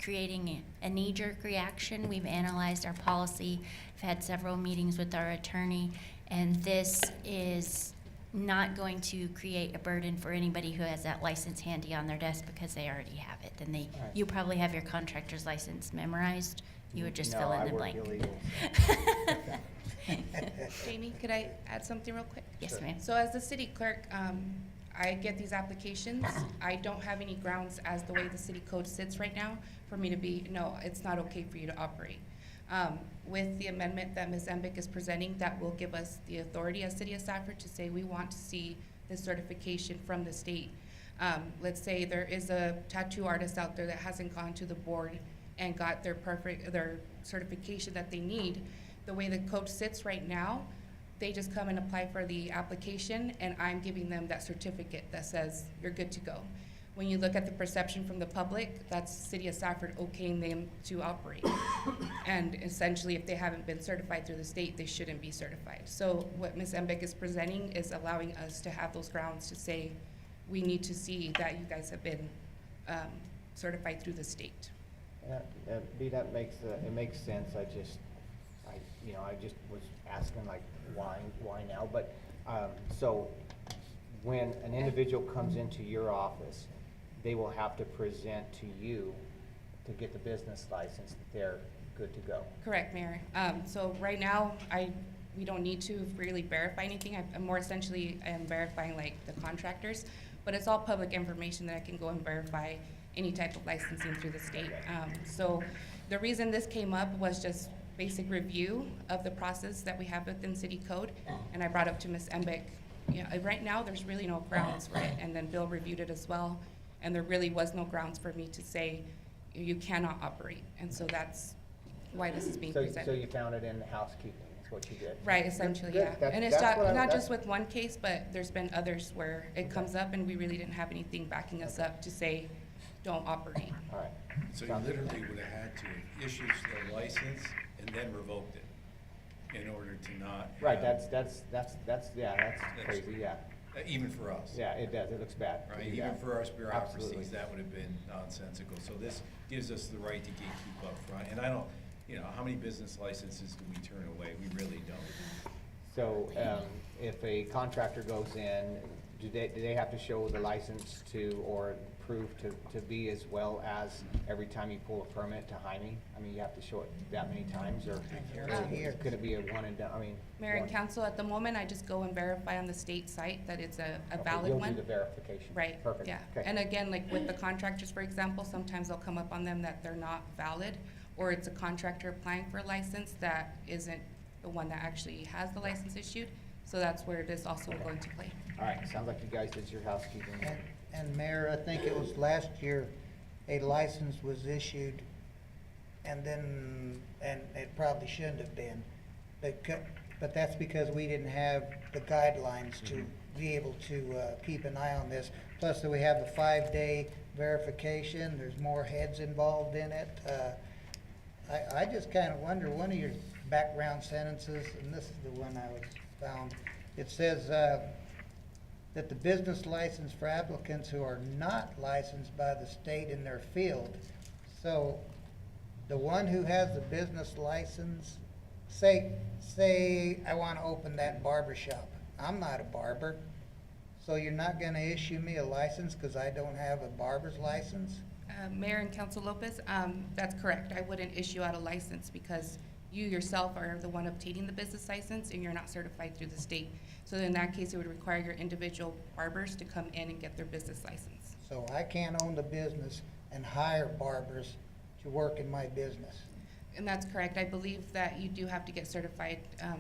creating a knee-jerk reaction. We've analyzed our policy. We've had several meetings with our attorney, and this is not going to create a burden for anybody who has that license handy on their desk because they already have it. And Right. you probably have your contractor's license memorized. You would just fill in the blank. No, I work illegal. Jamie, could I add something real quick? Yes, ma'am. So as the city clerk, I get these applications. I don't have any grounds as the way the city code sits right now for me to be, no, it's not okay for you to operate. With the amendment that Ms. Embick is presenting, that will give us the authority as City of Safford to say we want to see this certification from the state. Let's say there is a tattoo artist out there that hasn't gone to the board and got their certification that they need. The way the code sits right now, they just come and apply for the application, and I'm giving them that certificate that says you're good to go. When you look at the perception from the public, that's City of Safford okaying them to operate. And essentially, if they haven't been certified through the state, they shouldn't be certified. So what Ms. Embick is presenting is allowing us to have those grounds to say, we need to see that you guys have been certified through the state. That makes sense. I just was asking like, why now? But, so when an individual comes into your office, they will have to present to you to get the business license that they're good to go. Correct, Mayor. So right now, we don't need to really verify anything. I'm more essentially am verifying like the contractors, but it's all public information that I can go and verify any type of licensing through the state. So the reason this came up was just basic review of the process that we have within city code, and I brought up to Ms. Embick, right now there's really no grounds for it, and then Bill reviewed it as well, and there really was no grounds for me to say you cannot operate, and so that's why this is being presented. So you found it in housekeeping, that's what you did? Right, essentially, Good. yeah. And it's That's what not just with one case, but there's been others where it comes up and we really didn't have anything backing us up to say, don't operate. All right. So you literally would have had to have issued the license and then revoked it in order to not. Right, have- that's crazy, yeah. Even for us. Yeah, it does, it looks bad. to Right, do even that. for our Absolutely. bureaucracies, that would have been nonsensical. So this gives us the right to gatekeep up front. And I don't, how many business licenses do we turn away? We really don't. So, if a contractor goes in, do they have to show the license to, or prove to be as well as every time you pull a permit to Jaime? I mean, you have to show it that many times, or could it be a one and done, Mayor and one- council, at the moment, I just go and verify on the state site that it's a Okay, valid you'll one. do the verification. Right, Perfect, yeah. okay. And again, like with the contractors, for example, sometimes I'll come up on them that they're not valid, or it's a contractor applying for a license that isn't the one that actually has the license issued. So that's where this also going to play. All right, sounds like you guys did your housekeeping. And Mayor, I think it was last year, a license was issued, and it probably shouldn't have been. But that's because we didn't have the guidelines to be able to keep an eye on this. Plus, that we have the 5-day verification, there's more heads involved in it. I just kind of wonder, one of your background sentences, and this is the one I was found, it says that the business license for applicants who are not licensed by the state in their field. So the one who has the business license, say I want to open that barber shop. I'm not a barber, so you're not going to issue me a license because I don't have a barber's license? Mayor and Council Lopez, that's correct. I wouldn't issue out a license because you yourself are the one obtaining the business license and you're not certified through the state. So in that case, it would require your individual barbers to come in and get their business license. So I can't own the business and hire barbers to work in my business? And that's correct. I believe that you do have to get certified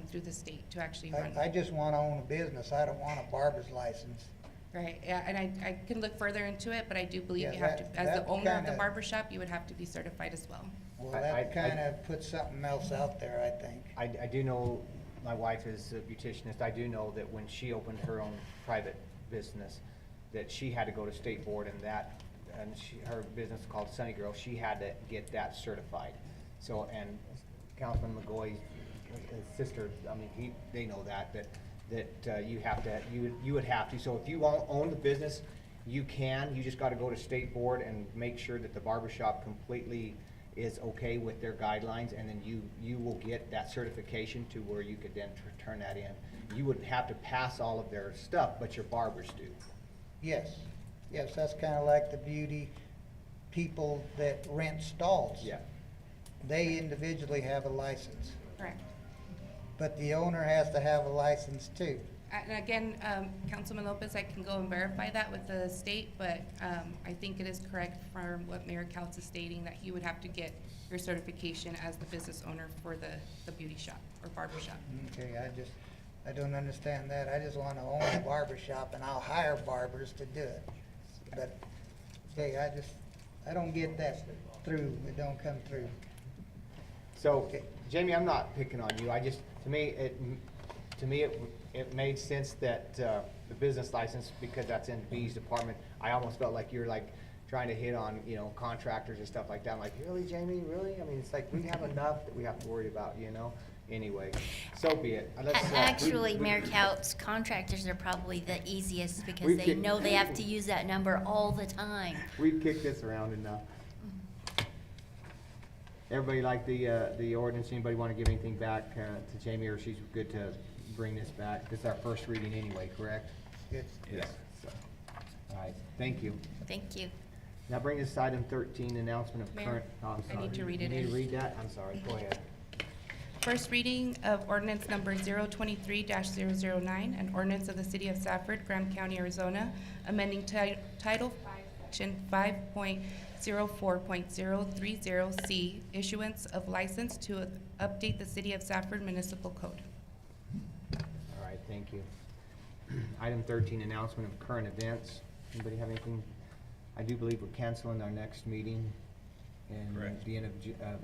through the state to actually run. I just want to own a business. I don't want a barber's license. Right, yeah, and I can look further into it, but I do believe Yeah, you have to, as the that owner of the kinda- barber shop, you would have to be certified as well. Well, I- that kind of puts something else out there, I think. I do know, my wife is a beauticianist, I do know that when she opened her own private business, that she had to go to state board and her business called Sunny Girl, she had to get that certified. So, and Councilman McGoy's his sister, I mean, they know that you have to, you would have to. So if you own the business, you just gotta go to state board and make sure that the barbershop completely is okay with their guidelines, and then you will get that certification to where you could then turn that in. You wouldn't have to pass all of their stuff, but your barbers do. Yes, that's kind of like the beauty people that rent stalls. Yeah. They individually have a license, Correct. but the owner has to have a license too. And again, Councilman Lopez, I can go and verify that with the state, but I think it is correct from what Mayor Couts is stating, that you would have to get your certification as the business owner for the beauty shop or barber shop. Okay, I don't understand that. I just want to own a barber shop and I'll hire barbers to do it. But, okay, I don't get that through. It don't come through. So, Jamie, I'm not picking on you, to me, it made sense that, the business license, because that's in B's department, I almost felt like you're like trying to hit on, contractors and stuff like that. I'm like, really, Jamie, really? I mean, it's like, we have enough that we have to worry about, Anyway, so be it. Actually, Mayor Couts, contractors are probably the easiest because We've they kicked- know they have to use that number all the time. We've kicked this around enough. Everybody like the ordinance? Anybody want to give anything back to Jamie, or she's good to bring this back? This is our first reading anyway, correct? Yes. Yes. So, all right, thank you. Thank you. Now bring us to item 13, announcement of Mayor, current. Oh, I'm I sorry. need to read it You need to in. read that? I'm sorry, go ahead. First reading of ordinance number 023-009, an ordinance of the City of Safford, Graham County, Arizona, amending Title 5, Section 5.04.030C, issuance of license to update the City of Safford Municipal Code. All right, thank you. Item 13, announcement of current events. Anybody have anything? I do believe we're canceling our next meeting in Correct. the end of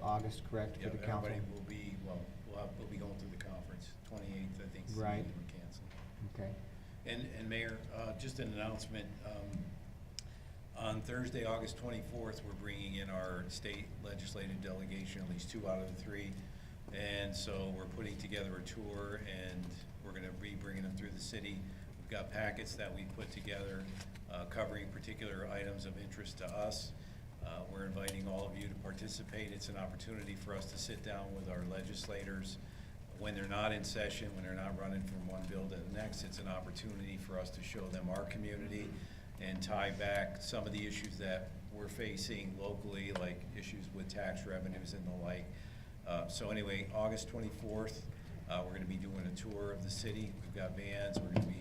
August, correct, for Yeah, the council? everybody will be, we'll be going through the conference, 28th, I think, is the Right. meeting we're canceling. Okay. And Mayor, just an announcement, on Thursday, August 24th, we're bringing in our state legislative delegation, at least 2 out of the 3. And so we're putting together a tour, and we're gonna be bringing them through the city. We've got packets that we put together, covering particular items of interest to us. We're inviting all of you to participate. It's an opportunity for us to sit down with our legislators when they're not in session, when they're not running from one bill to the next. It's an opportunity for us to show them our community and tie back some of the issues that we're facing locally, like issues with tax revenues and the like. So anyway, August 24th, we're gonna be doing a tour of the city. We've got vans. We're gonna be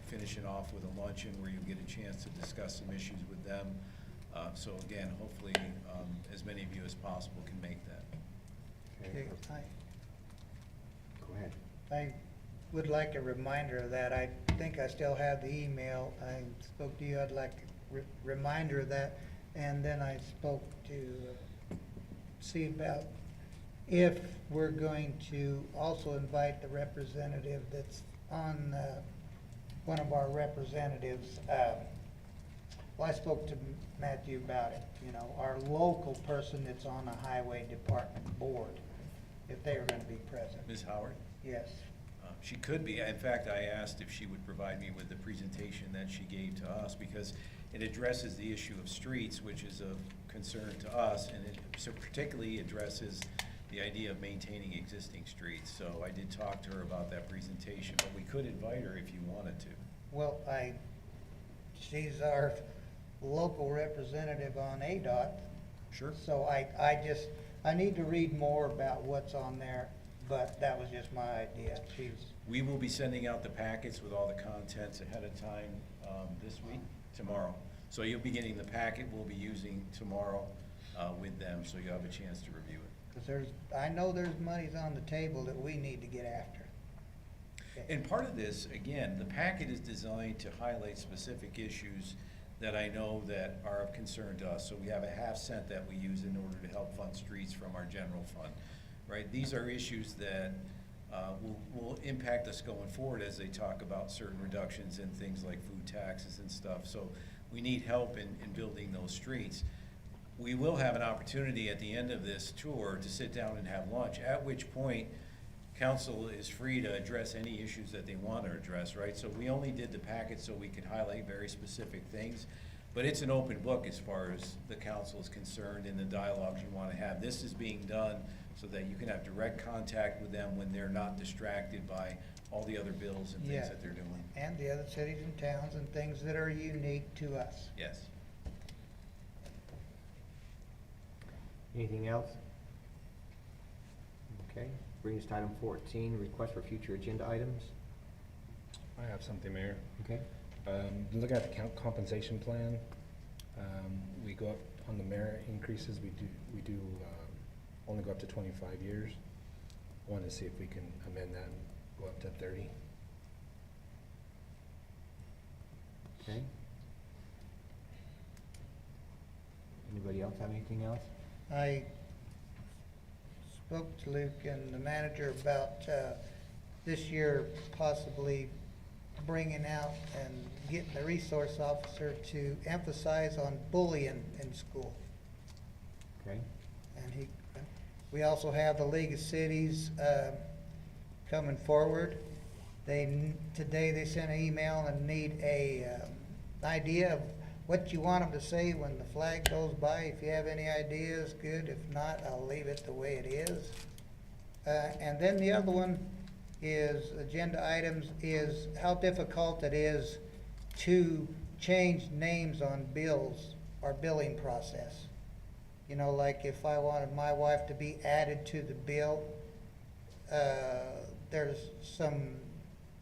finishing off with a luncheon where you'll get a chance to discuss some issues with them. So again, hopefully, as many of you as possible can make that. Okay, go ahead. I would like a reminder of that. I think I still have the email. I spoke to you, I'd like a reminder of that. And then I spoke to see about if we're going to also invite the representative that's on, one of our representatives. Well, I spoke to Matthew about it, you know, our local person that's on the highway department board, if they are gonna be present. Ms. Howard? Yes. She could be. In fact, I asked if she would provide me with the presentation that she gave to us, because it addresses the issue of streets, which is of concern to us, and it so particularly addresses the idea of maintaining existing streets. So I did talk to her about that presentation, but we could invite her if you wanted to. Well, she's our local representative on ADOT. Sure. So I need to read more about what's on there, but that was just my idea. We will be sending out the packets with all the contents ahead of time this week, tomorrow. So you'll be getting the packet we'll be using tomorrow with them, so you'll have a chance to review it. Because I know there's monies on the table that we need to get after. And part of this, again, the packet is designed to highlight specific issues that I know that are of concern to us. So we have a half cent that we use in order to help fund streets from our general fund, right? These are issues that will impact us going forward as they talk about certain reductions in things like food taxes and stuff. So we need help in building those streets. We will have an opportunity at the end of this tour to sit down and have lunch, at which point council is free to address any issues that they want to address, right? So we only did the packet so we could highlight very specific things, but it's an open book as far as the council is concerned in the dialogues you want to have. This is being done so that you can have direct contact with them when they're not distracted by all the other bills and things Yeah. that they're doing. And the other cities and towns and things that are unique to us. Yes. Anything else? Okay, brings us to item 14, request for future agenda items. I have something, Mayor. Okay. Looking at the compensation plan, we go up on the merit increases. We do only go up to 25 years. Want to see if we can amend that and go up to 30. Okay. Anybody else have anything else? I spoke to Luke and the manager about this year possibly bringing out and getting the resource officer to emphasize on bullying in school. Okay. And we also have the League of Cities coming forward. Today they sent an email and need a idea of what you want them to say when the flag goes by. If you have any ideas, good. If not, I'll leave it the way it is. And then the other one is, agenda items, is how difficult it is to change names on bills or billing process. You know, like if I wanted my wife to be added to the bill, there's some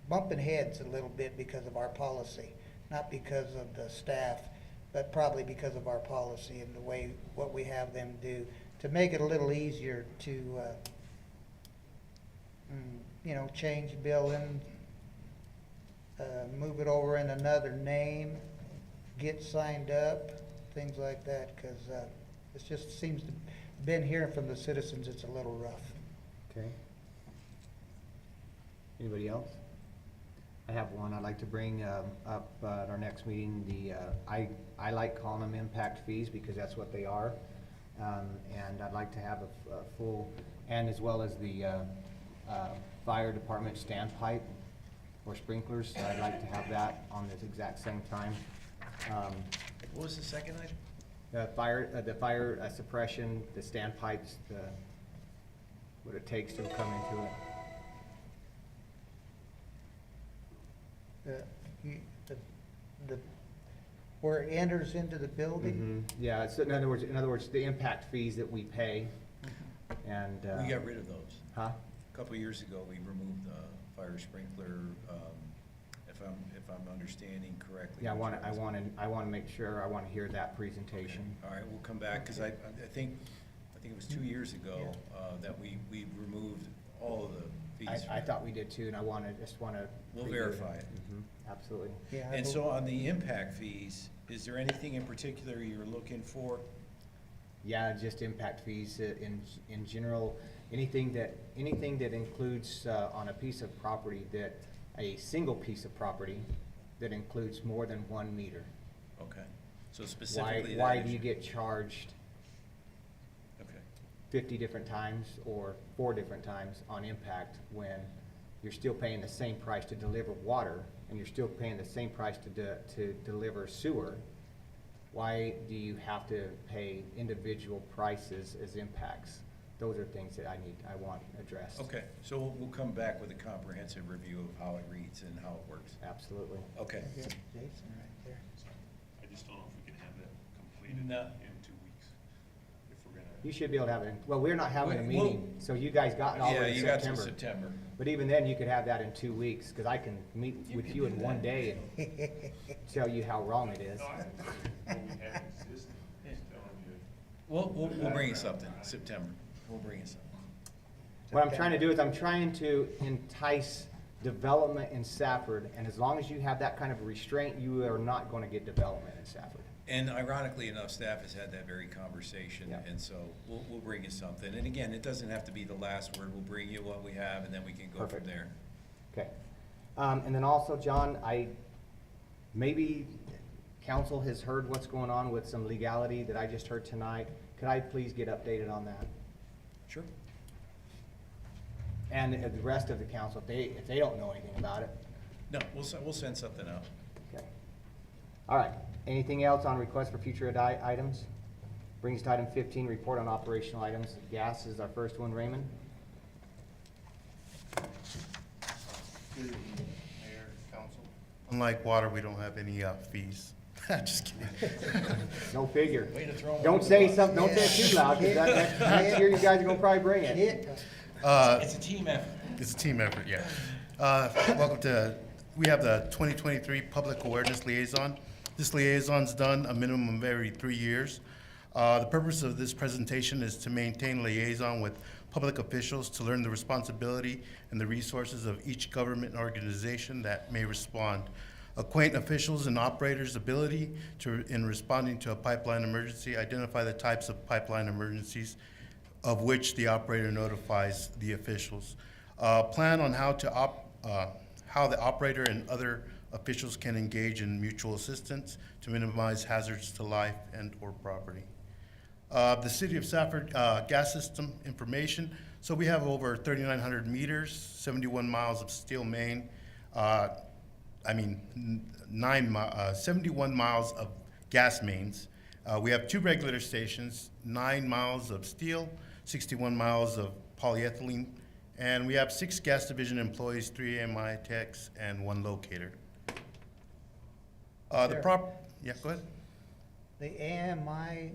bumping heads a little bit because of our policy. Not because of the staff, but probably because of our policy and the way, what we have them do, to make it a little easier to, you know, change billing, move it over in another name, get signed up, things like that, because it just seems to, been hearing from the citizens, it's a little rough. Okay. Anybody else? I have one I'd like to bring up at our next meeting. I like calling them impact fees because that's what they are. And I'd like to have a full, and as well as the fire department standpipe or sprinklers. So I'd like to have that on this exact same time. What was the second item? The fire suppression, the standpipes, what it takes to come into it. Where it enters into the building? Yeah, so in other words, the impact fees that we pay, and. We got rid of those. Huh? A couple of years ago, we removed the fire sprinkler if I'm understanding correctly. Yeah, I what want you're to, I want to make sure, I want to hear that presentation. All right, we'll come back, because I think it was 2 years ago, that we removed all of the fees. I thought we did too, and just want to. We'll verify it. Absolutely. Yeah, I And vote- so on the impact fees, is there anything in particular you're looking for? Yeah, just impact fees in general, anything that includes on a piece of property that, a single piece of property that includes more than 1 meter. Okay, so specifically Why that do you issue. get charged Okay, 50 different times or 4 different times on impact when you're still paying the same price to deliver water and you're still paying the same price to deliver sewer? Why do you have to pay individual prices as impacts? Those are things that I want addressed. okay, so we'll come back with a comprehensive review of how it reads and how it works. Absolutely. Okay. Yeah, Jason right there. I just don't know if we can have that completed No. in 2 weeks. If we're gonna. You should be able to have it, well, we're not having a Well- meeting, so you guys got it all Yeah, in you got till September. September. But even then, you could have that in 2 weeks, because I can meet with you in one day and tell you how wrong it is. No, I understand what we have existing, just telling you. We'll bring you something, September. We'll bring you something. What I'm trying to do is I'm trying to entice development in Safford, and as long as you have that kind of restraint, you are not going to get development in Safford. And ironically enough, staff has had that very conversation, Yeah. and so we'll bring you something. And again, it doesn't have to be the last word. We'll bring you what we have, and then we can go Perfect. from there. Okay. And then also, John, maybe council has heard what's going on with some legality that I just heard tonight. Could I please get updated on that? Sure. And the rest of the council, if they don't know anything about it. No, we'll send something out. Okay. All right. Anything else on requests for future items? Brings to item 15, report on operational items. Gas is our first one. Raymond? Good evening, Mayor, Council. Unlike water, we don't have any fees. Just kidding. No figure. Way to throw 'em Don't under the say bus. something, don't say it too loud, because next year you guys are gonna probably bring it. It's a team effort. It's a team effort, yeah. We have the 2023 Public Awareness Liaison. This liaison's done a minimum of every 3 years. The purpose of this presentation is to maintain liaison with public officials to learn the responsibility and the resources of each government organization that may respond. Acquaint officials and operators' ability in responding to a pipeline emergency, identify the types of pipeline emergencies of which the operator notifies the officials. Plan on how the operator and other officials can engage in mutual assistance to minimize hazards to life and/or property. The City of Safford gas system information. So we have over 3,900 meters, 71 miles of steel main, 71 miles of gas mains. We have 2 regulator stations, 9 miles of steel, 61 miles of polyethylene, and we have 6 gas division employees, 3 AMI techs, and 1 locator. Yeah, go ahead. The AMI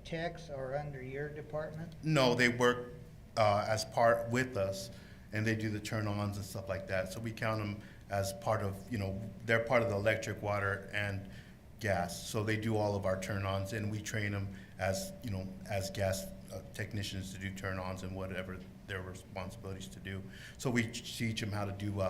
techs are under your department? No, they work as part with us, and they do the turn-ons and stuff like that. So we count them as part of, they're part of the electric, water, and gas. So they do all of our turn-ons, and we train them as, as gas technicians to do turn-ons and whatever their responsibilities to do. So we teach them how to do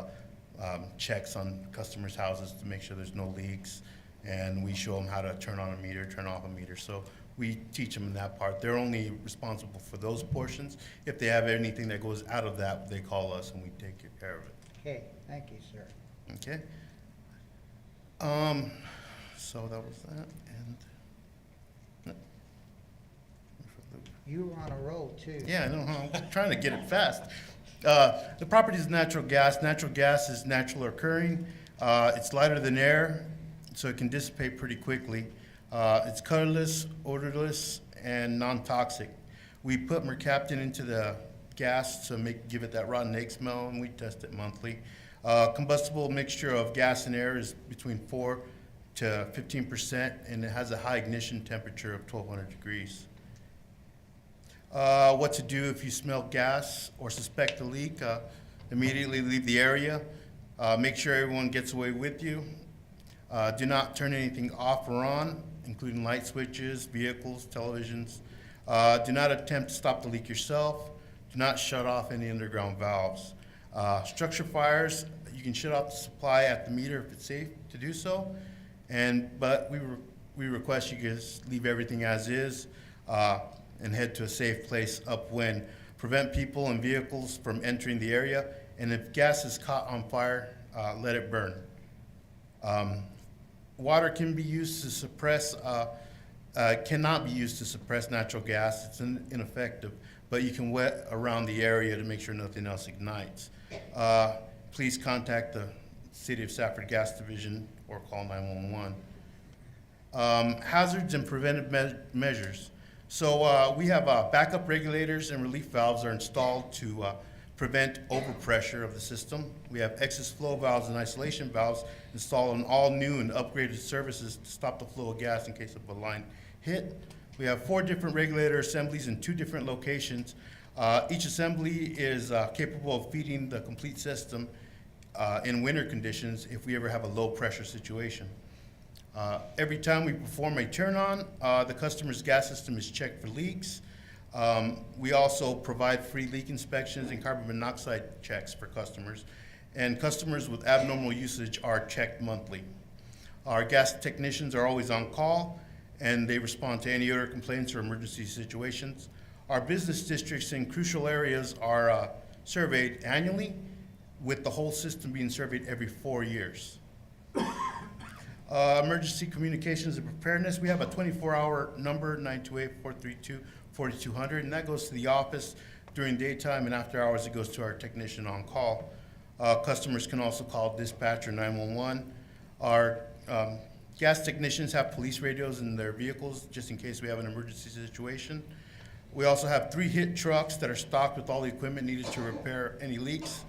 checks on customers' houses to make sure there's no leaks, and we show them how to turn on a meter, turn off a meter. So we teach them that part. They're only responsible for those portions. If they have anything that goes out of that, they call us and we take care of it. Okay, thank you, sir. Okay? So that was that, and You were on a roll, too. yeah, I know, I'm trying to get it fast. The property is natural gas. Natural gas is natural occurring. It's lighter than air, so it can dissipate pretty quickly. It's colorless, odorless, and non-toxic. We put mercaptan into the gas to give it that rotten egg smell, and we test it monthly. Combustible mixture of gas and air is between 4 to 15%, and it has a high ignition temperature of 1,200 degrees. What to do if you smell gas or suspect a leak? Immediately leave the area. Make sure everyone gets away with you. Do not turn anything off or on, including light switches, vehicles, televisions. Do not attempt to stop the leak yourself. Do not shut off any underground valves. Structure fires, you can shut off the supply at the meter if it's safe to do so. But we request you guys leave everything as is and head to a safe place upwind. Prevent people and vehicles from entering the area. And if gas is caught on fire, let it burn. Water can be used to suppress, cannot be used to suppress natural gas. It's ineffective, but you can wet around the area to make sure nothing else ignites. Please contact the City of Safford Gas Division or call 911. Hazards and preventive measures. So we have backup regulators and relief valves are installed to prevent overpressure of the system. We have excess flow valves and isolation valves installed on all new and upgraded services to stop the flow of gas in case of a line hit. We have 4 different regulator assemblies in 2 different locations. Each assembly is capable of feeding the complete system in winter conditions if we ever have a low pressure situation. Every time we perform a turn on, the customer's gas system is checked for leaks. We also provide free leak inspections and carbon monoxide checks for customers. And customers with abnormal usage are checked monthly. Our gas technicians are always on call and they respond to any other complaints or emergency situations. Our business districts in crucial areas are surveyed annually, with the whole system being surveyed every 4 years. Emergency communications and preparedness, we have a 24-hour number, 928-432-4200, and that goes to the office during daytime, and after hours it goes to our technician on call. Customers can also call dispatch or 911. Our gas technicians have police radios in their vehicles just in case we have an emergency situation. We also have 3 hit trucks that are stocked with all the equipment needed to repair any leaks.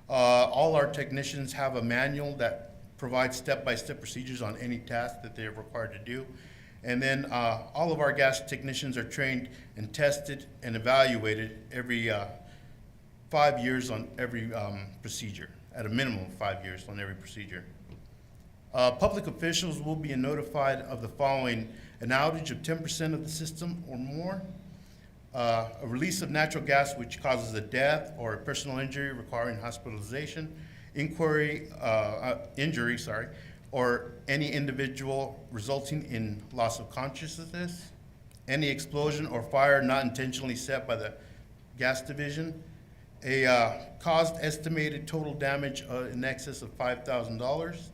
All our technicians have a manual that provides step-by-step procedures on any task that they're required to do. And then all of our gas technicians are trained and tested and evaluated every 5 years on every procedure, at a minimum of 5 years on every procedure. Public officials will be notified of the following: an outage of 10% of the system or more, a release of natural gas which causes a death or a personal injury requiring hospitalization, injury, or any individual resulting in loss of consciousness, any explosion or fire not intentionally set by the gas division, a caused estimated total damage in excess of $5,000,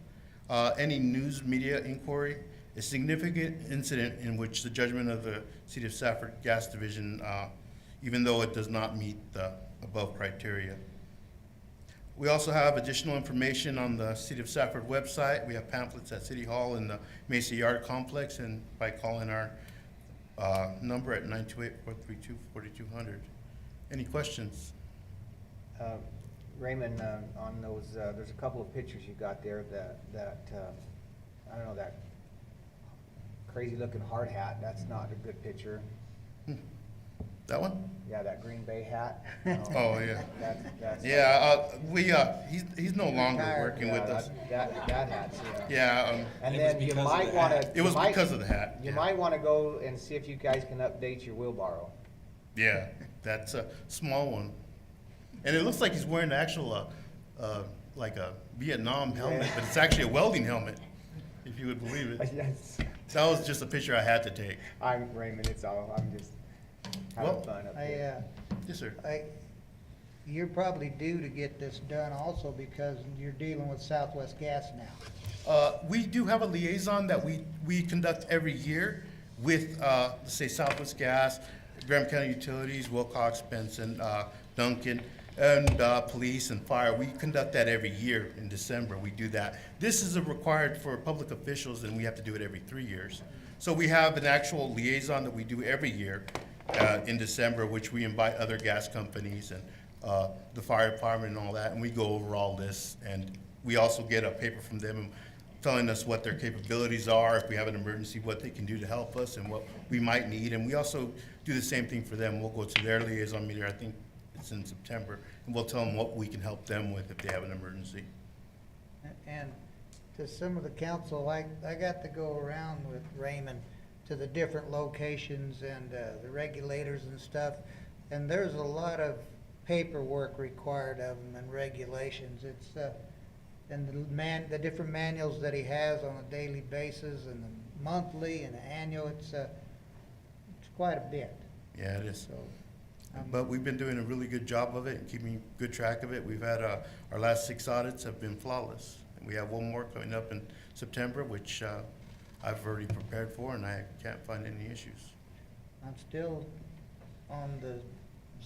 any news media inquiry, a significant incident in which the judgment of the City of Safford Gas Division, even though it does not meet the above criteria. We also have additional information on the City of Safford website. We have pamphlets at City Hall in the Mesa Yard Complex, and by calling our number at 928-432-4200. Any questions? Raymond, on those, there's a couple of pictures you got there that I don't know, that crazy looking hard hat, that's not a good picture. That one? Yeah, that Green Bay hat. Oh, yeah. That's he's no longer working with us. That hat's, Yeah. And then you might wanna. It was because of the hat. You might wanna go and see if you guys can update your wheelbarrow. Yeah, that's a small one. And it looks like he's wearing an actual, like a Vietnam helmet, but it's actually a welding helmet, if you would believe it. Yes. That was just a picture I had to take. I'm Raymond, I'm just having fun up here. Yes, sir. You're probably due to get this done also because you're dealing with Southwest Gas now. We do have a liaison that we conduct every year with, let's say, Southwest Gas, Graham County Utilities, Wilcox, Benson, Duncan, and police and fire. We conduct that every year in December. We do that. This is required for public officials, and we have to do it every 3 years. So we have an actual liaison that we do every year in December, which we invite other gas companies and the fire department and all that, and we go over all this. And we also get a paper from them telling us what their capabilities are, if we have an emergency, what they can do to help us, and what we might need. And we also do the same thing for them. We'll go to their liaison meeting, I think it's in September, and we'll tell them what we can help them with if they have an emergency. And to some of the council, I got to go around with Raymond to the different locations and the regulators and stuff, and there's a lot of paperwork required of them and regulations. It's and the different manuals that he has on a daily basis and the monthly and annual. It's quite a bit. Yeah, it is. So, But we've been doing a really good job of it and keeping good track of it. We've had, our last 6 audits have been flawless. And we have one more coming up in September, which I've already prepared for, and I can't find any issues. I'm still on the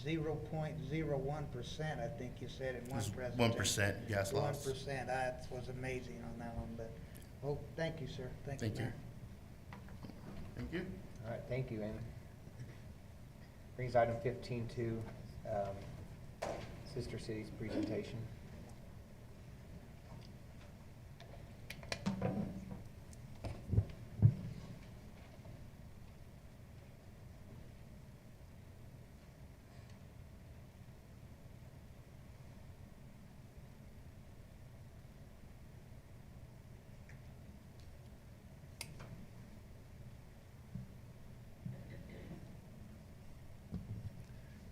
0.01%, I think you said in one It's presentation. 1% gas loss. 1%, that was amazing on that one, but, oh, thank you, sir. Thank you, Thank you. Mayor. Thank you. All right, thank you, Amy. Brings item 15 to Sister Cities presentation.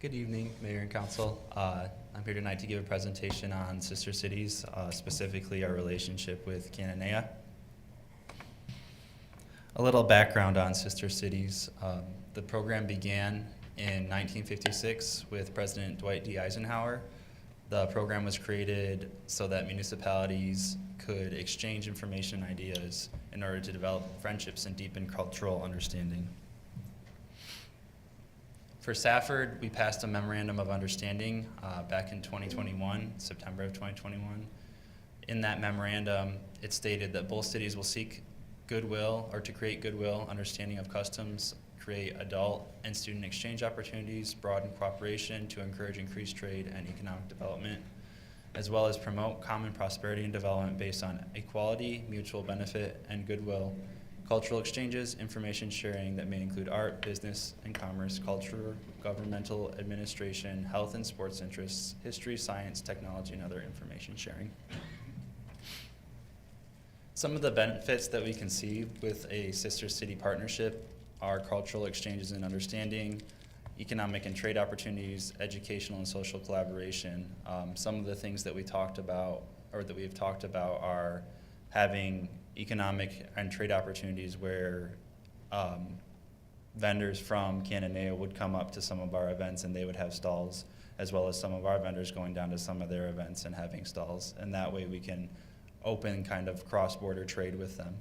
Good evening, Mayor and Council. I'm here tonight to give a presentation on Sister Cities, specifically our relationship with Cananea. A little background on Sister Cities. The program began in 1956 with President Dwight D. Eisenhower. The program was created so that municipalities could exchange information and ideas in order to develop friendships and deepen cultural understanding. For Safford, we passed a memorandum of understanding back in 2021, September of 2021. In that memorandum, it stated that both cities will seek goodwill, or to create goodwill, understanding of customs, create adult and student exchange opportunities, broaden cooperation to encourage increased trade and economic development, as well as promote common prosperity and development based on equality, mutual benefit, and goodwill, cultural exchanges, information sharing that may include art, business and commerce, culture, governmental administration, health and sports interests, history, science, technology, and other information sharing. Some of the benefits that we can see with a sister city partnership are cultural exchanges and understanding, economic and trade opportunities, educational and social collaboration. Some of the things that we talked about, or that we've talked about, are having economic and trade opportunities where vendors from Cananea would come up to some of our events and they would have stalls, as well as some of our vendors going down to some of their events and having stalls. And that way we can open kind of cross-border trade with them,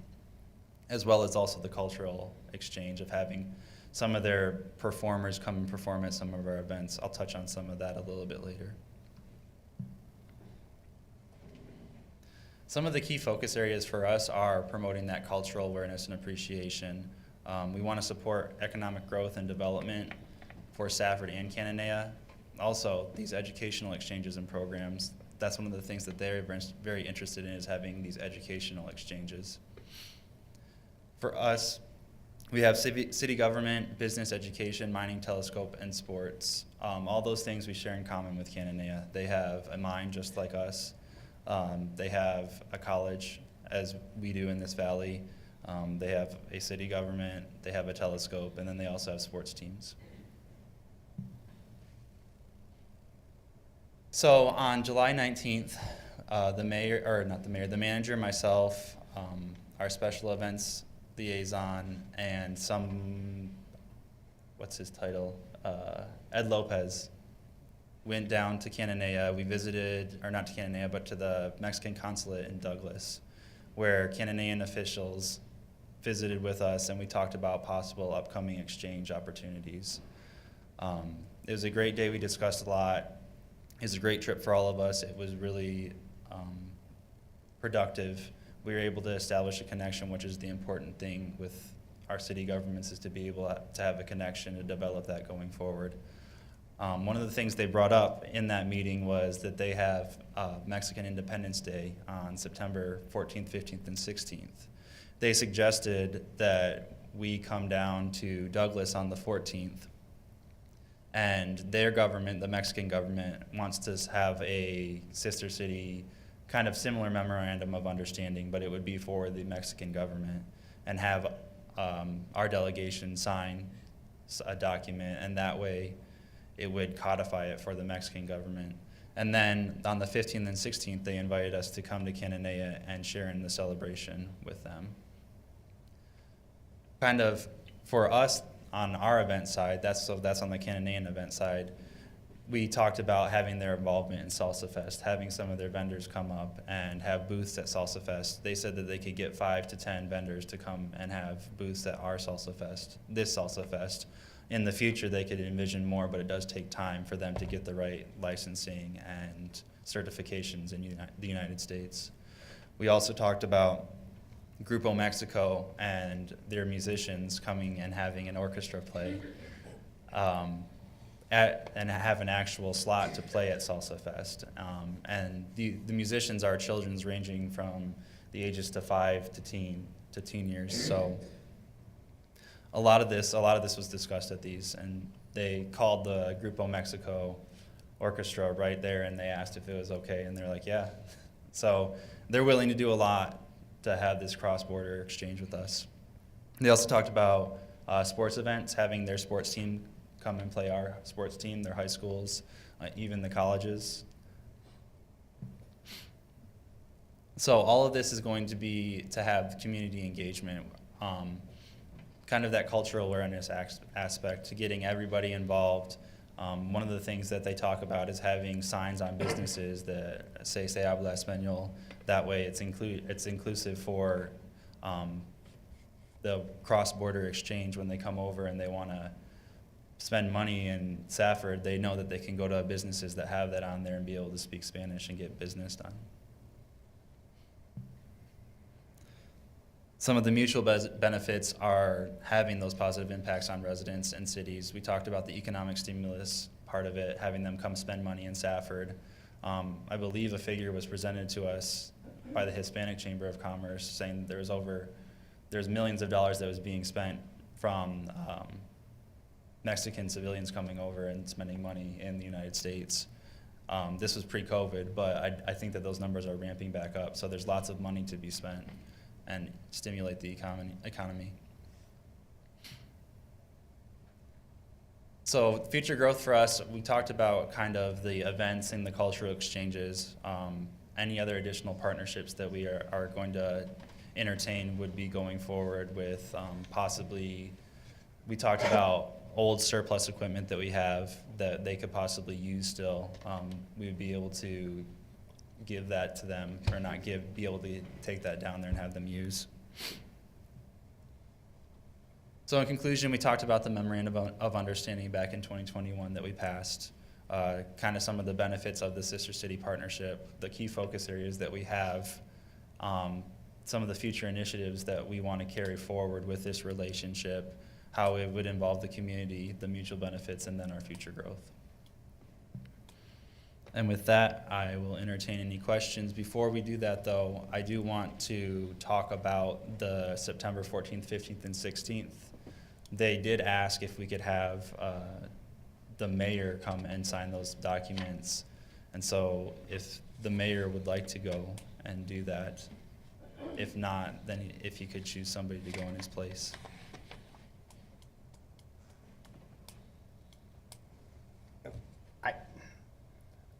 as well as also the cultural exchange of having some of their performers come and perform at some of our events. I'll touch on some of that a little bit later. Some of the key focus areas for us are promoting that cultural awareness and appreciation. We want to support economic growth and development for Safford and Cananea. Also, these educational exchanges and programs, that's one of the things that they're very interested in, is having these educational exchanges. For us, we have city government, business, education, mining, telescope, and sports. All those things we share in common with Cananea. They have a mine just like us. They have a college, as we do in this valley. They have a city government, they have a telescope, and then they also have sports teams. So on July 19th, the manager, myself, our special events liaison, and what's his title? Ed Lopez, went down to Cananea. We visited, or not to Cananea, but to the Mexican consulate in Douglas, where Cananean officials visited with us, and we talked about possible upcoming exchange opportunities. It was a great day. We discussed a lot. It was a great trip for all of us. It was really productive. We were able to establish a connection, which is the important thing with our city governments, is to be able to have a connection to develop that going forward. One of the things they brought up in that meeting was that they have Mexican Independence Day on September 14th, 15th, and 16th. They suggested that we come down to Douglas on the 14th, and their government, the Mexican government, wants to have a sister city kind of similar memorandum of understanding, but it would be for the Mexican government, and have our delegation sign a document, and that way it would codify it for the Mexican government. And then on the 15th and 16th, they invited us to come to Cananea and share in the celebration with them. Kind of for us on our event side, that's on the Cananean event side, we talked about having their involvement in Salsa Fest, having some of their vendors come up and have booths at Salsa Fest. They said that they could get 5 to 10 vendors to come and have booths at our Salsa Fest, this Salsa Fest. In the future, they could envision more, but it does take time for them to get the right licensing and certifications in the United States. We also talked about Grupo Mexico and their musicians coming and having an orchestra play and have an actual slot to play at Salsa Fest. And the musicians are children's ranging from the ages to 5 to teen years. So a lot of this was discussed at these, and they called the Grupo Mexico orchestra right there, and they asked if it was okay, and they're like, yeah. So they're willing to do a lot to have this cross-border exchange with us. They also talked about sports events, having their sports team come and play our sports team, their high schools, even the colleges. So all of this is going to be to have community engagement, kind of that cultural awareness aspect, to getting everybody involved. One of the things that they talk about is having signs on businesses that say "Se habla español." That way, it's inclusive for the cross-border exchange. When they come over and they want to spend money in Safford, they know that they can go to businesses that have that on there and be able to speak Spanish and get business done. Some of the mutual benefits are having those positive impacts on residents and cities. We talked about the economic stimulus part of it, having them come spend money in Safford. I believe a figure was presented to us by the Hispanic Chamber of Commerce saying there's millions of dollars that was being spent from Mexican civilians coming over and spending money in the United States. This was pre-COVID, but I think that those numbers are ramping back up. So there's lots of money to be spent and stimulate the economy. So future growth for us, we talked about kind of the events and the cultural exchanges. Any other additional partnerships that we are going to entertain would be going forward with possibly, we talked about old surplus equipment that we have that they could possibly use still. We would be able to give that to them, or not give, be able to take that down there and have them use. So in conclusion, we talked about the memorandum of understanding back in 2021 that we passed, kind of some of the benefits of the Sister City partnership, the key focus areas that we have, some of the future initiatives that we want to carry forward with this relationship, how it would involve the community, the mutual benefits, and then our future growth. And with that, I will entertain any questions. Before we do that, though, I do want to talk about the September 14th, 15th, and 16th. They did ask if we could have the mayor come and sign those documents. And so if the mayor would like to go and do that, if not, then if you could choose somebody to go in his place.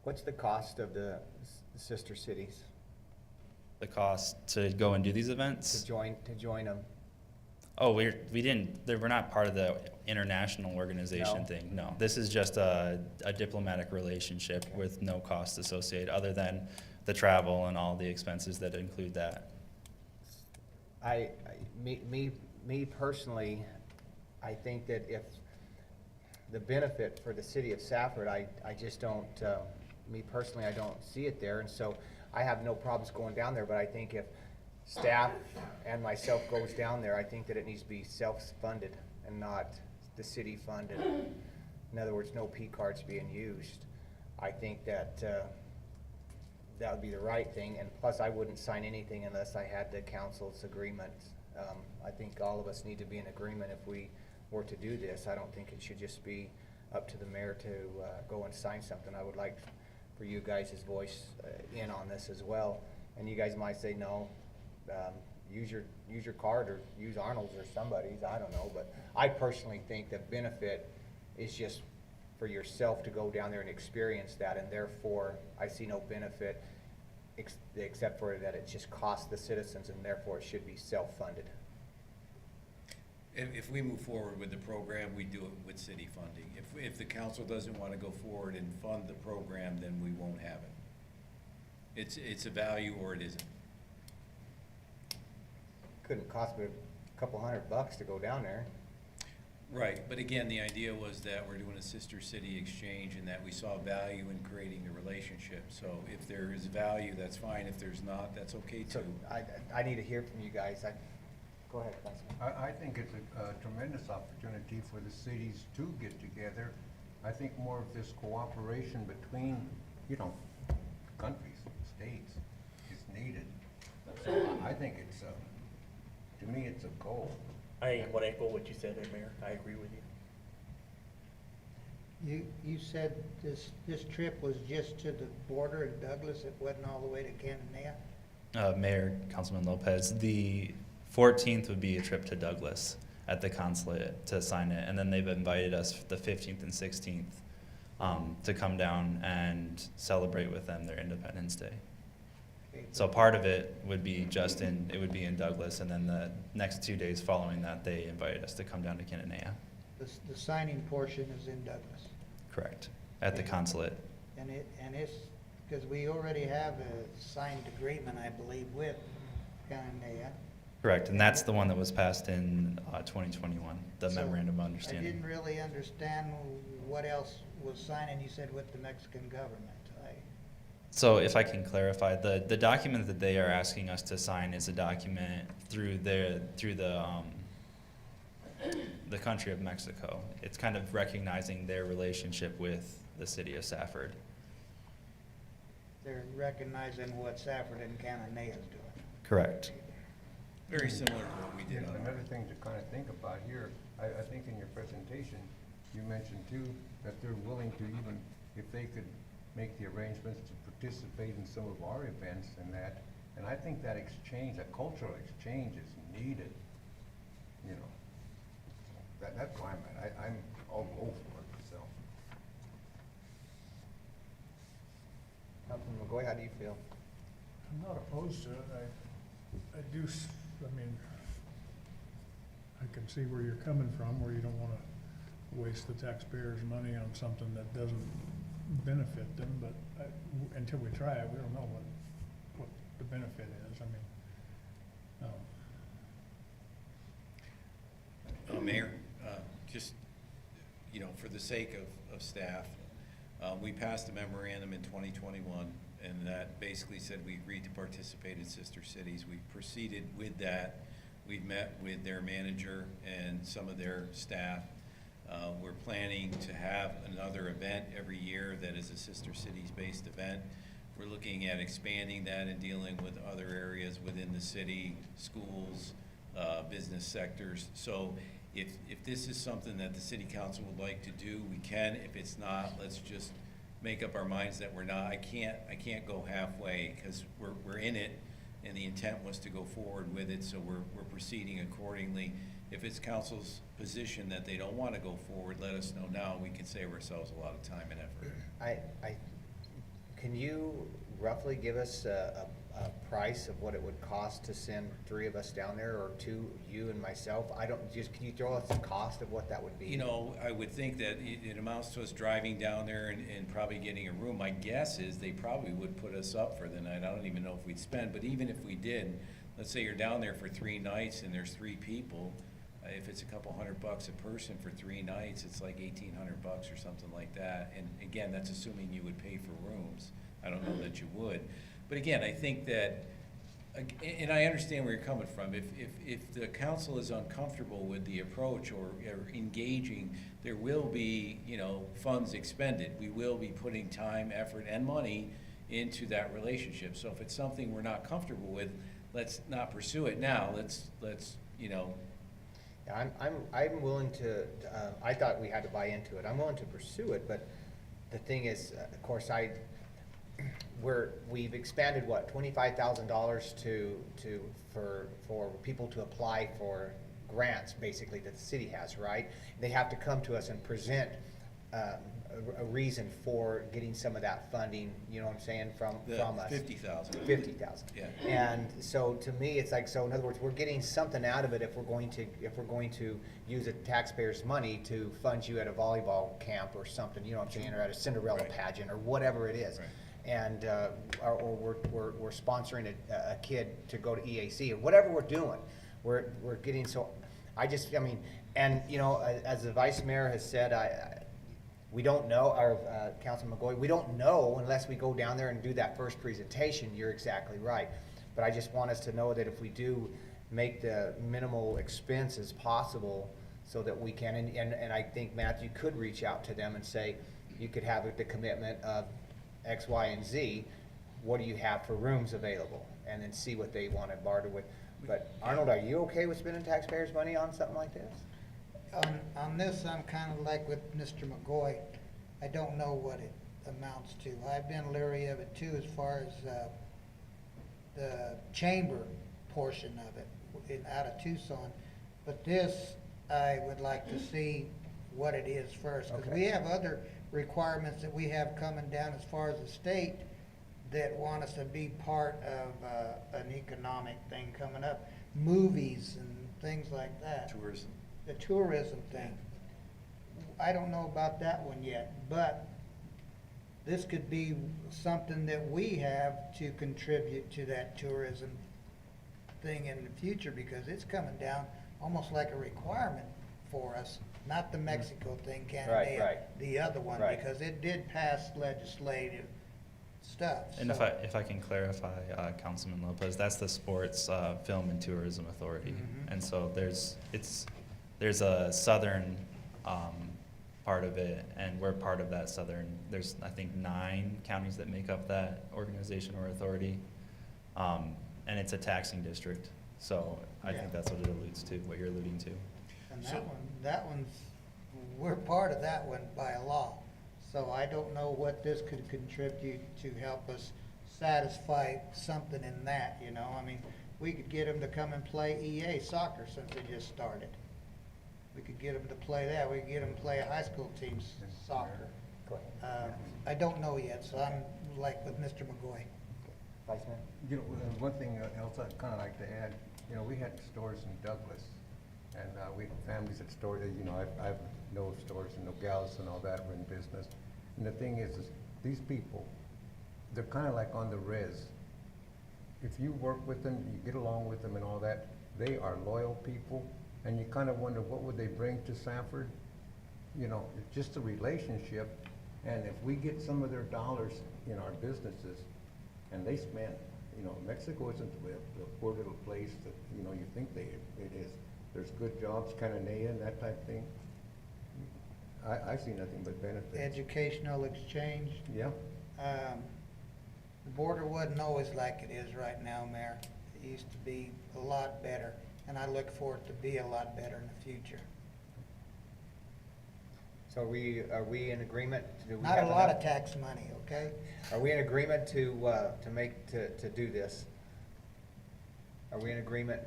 What's the cost of the sister cities The cost to go and do these events? to join them? Oh, we're not part of the international organization No? thing, no. This is just a diplomatic relationship with no cost associated, other than the travel and all the expenses that include that. Me personally, I think that if the benefit for the city of Safford, I just don't, me personally, I don't see it there, and so I have no problems going down there, but I think if staff and myself goes down there, I think that it needs to be self-funded and not the city funded. In other words, no P cards being used. I think that that would be the right thing, and plus I wouldn't sign anything unless I had the council's agreement. I think all of us need to be in agreement if we were to do this. I don't think it should just be up to the mayor to go and sign something. I would like for you guys' voice in on this as well. And you guys might say, no, use your card or use Arnold's or somebody's, I don't know. But I personally think the benefit is just for yourself to go down there and experience that, and therefore I see no benefit except for that it just costs the citizens, and therefore it should be self-funded. If we move forward with the program, we do it with city funding. If the council doesn't want to go forward and fund the program, then we won't have it. It's a value or it isn't. Couldn't cost me a couple $100 to go down there. Right, but again, the idea was that we're doing a sister city exchange and that we saw value in creating the relationship. So if there is value, that's fine. If there's not, that's okay too. So I need to hear from you guys. Go ahead, Councilman. I think it's a tremendous opportunity for the cities to get together. I think more of this cooperation between, countries, states is needed. So I think it's, to me, it's a goal. I want to echo what you said there, Mayor. I agree with you. You said this trip was just to the border in Douglas, it wasn't all the way to Cananea? Mayor, Councilman Lopez, the 14th would be a trip to Douglas at the consulate to sign it, and then they've invited us the 15th and 16th to come down and celebrate with them their Independence Day. So part of it would be it would be in Douglas, and then the next 2 days following that, they invited us to come down to Cananea. The signing portion is in Douglas. Correct, at the consulate. And it's, because we already have a signed agreement, I believe, with Cananea. Correct, and that's the one that was passed in 2021, the So, memorandum of I understanding. didn't really understand what else was signed, and you said with the Mexican government. So if I can clarify, the document that they are asking us to sign is a document through the country of Mexico. It's kind of recognizing their relationship with the city of Safford. They're recognizing what Safford and Cananea is doing. Correct. Very similar to what we did on. Another thing to kind of think about here, I think in your presentation, you mentioned too, that they're willing to even, if they could make the arrangements to participate in some of our events and that. And I think that exchange, that cultural exchange is needed, That's where I'm at. I'm all for it myself. Councilman McGoy, how do you feel? I'm not opposed to it. I can see where you're coming from, where you don't want to waste the taxpayers' money on something that doesn't benefit them, but until we try it, we don't know what the benefit is. Mayor, just, for the sake of staff, we passed a memorandum in 2021, and that basically said we agreed to participate in Sister Cities. We proceeded with that. We've met with their manager and some of their staff. We're planning to have another event every year that is a Sister Cities-based event. We're looking at expanding that and dealing with other areas within the city, schools, business sectors. So if this is something that the city council would like to do, we can. If it's not, let's just make up our minds that we're not. I can't go halfway, because we're in it, and the intent was to go forward with it, so we're proceeding accordingly. If it's council's position that they don't want to go forward, let us know now. We can save ourselves a lot of time and effort. Can you roughly give us a price of what it would cost to send 3 of us down there, or 2, you and myself? Can you throw us the cost of what that would be? I would think that it amounts to us driving down there and probably getting a room. My guess is they probably would put us up for the night. I don't even know if we'd spend, but even if we did, let's say you're down there for 3 nights and there's 3 people. If it's a couple $100 a person for 3 nights, it's like $1,800 or something like that. And again, that's assuming you would pay for rooms. I don't know that you would. But again, I think that, and I understand where you're coming from. If the council is uncomfortable with the approach or engaging, there will be, funds expended. We will be putting time, effort, and money into that relationship. So if it's something we're not comfortable with, let's not pursue it now. Let's I'm willing to, I thought we had to buy into it. I'm willing to pursue it, but the thing is, of course, we've expanded, what, $25,000 for people to apply for grants, basically, that the city has, right? They have to come to us and present a reason for getting some of that funding, you know what I'm saying, from us. 50,000. 50,000. Yeah. And so to me, it's like, so in other words, we're getting something out of it if we're going to use the taxpayers' money to fund you at a volleyball camp or something, you know what I'm saying, or at a Cinderella pageant or whatever it is. Right. And, or we're sponsoring a kid to go to EAC or whatever we're doing. We're getting, so I mean, and, you know, as the vice mayor has said, we don't know, or Councilman McGoy, we don't know unless we go down there and do that first presentation. You're exactly right. But I just want us to know that if we do make the minimal expense as possible so that we can, and I think Matthew could reach out to them and say, you could have the commitment of X, Y, and Z. What do you have for rooms available? And then see what they want to barter with. But Arnold, are you okay with spending taxpayers' money on something like this? On this, I'm kind of like with Mr. McGoy. I don't know what it amounts to. I've been leery of it too, as far as the chamber portion of it out of Tucson. But this, I would like to see what it is first. Because we have other requirements that we have coming down as far as the state that want us to be part of an economic thing coming up. Movies and things like that. Tourism. The tourism thing. I don't know about that one yet, but this could be something that we have to contribute to that tourism thing in the future, because it's coming down almost like a requirement for us, not the Mexico thing, Canada, Right. the other one, Right. because it did pass legislative stuff. And so- if I can clarify, Councilman Lopez, that's the Sports Film and Tourism Authority. And so there's a southern part of it, and we're part of that southern. There's, I think, 9 counties that make up that organization or authority, and it's a taxing district. So I think that's what it alludes to, what you're alluding to. And that one's, we're part of that one by law. So I don't know what this could contribute to help us satisfy something in that, you know? I mean, we could get them to come and play EA soccer since they just started. We could get them to play that. We could get them to play a high school team's soccer. I don't know yet, so I'm like with Mr. McGoy. Vice Mayor? You know, one thing else I'd kind of like to add, you know, we had stores in Douglas, and we had families at stores, you know, I know stores in Nogales and all that were in business. And the thing is these people, they're kind of like on the res. If you work with them, you get along with them and all that, they are loyal people, and you kind of wonder what would they bring to Sanford? You know, it's just a relationship, and if we get some of their dollars in our businesses, and they spend, you know, Mexico isn't the poor little place that, you know, you think it is. There's good jobs, Cananea and that type thing. I see nothing but benefits. Educational exchange. Yeah. The border wasn't always like it is right now, Mayor. It used to be a lot better, and I look for it to be a lot better in the future. So are we in agreement? Do we Not a have lot enough- of tax money, okay? Are we in agreement to do this? Are we in agreement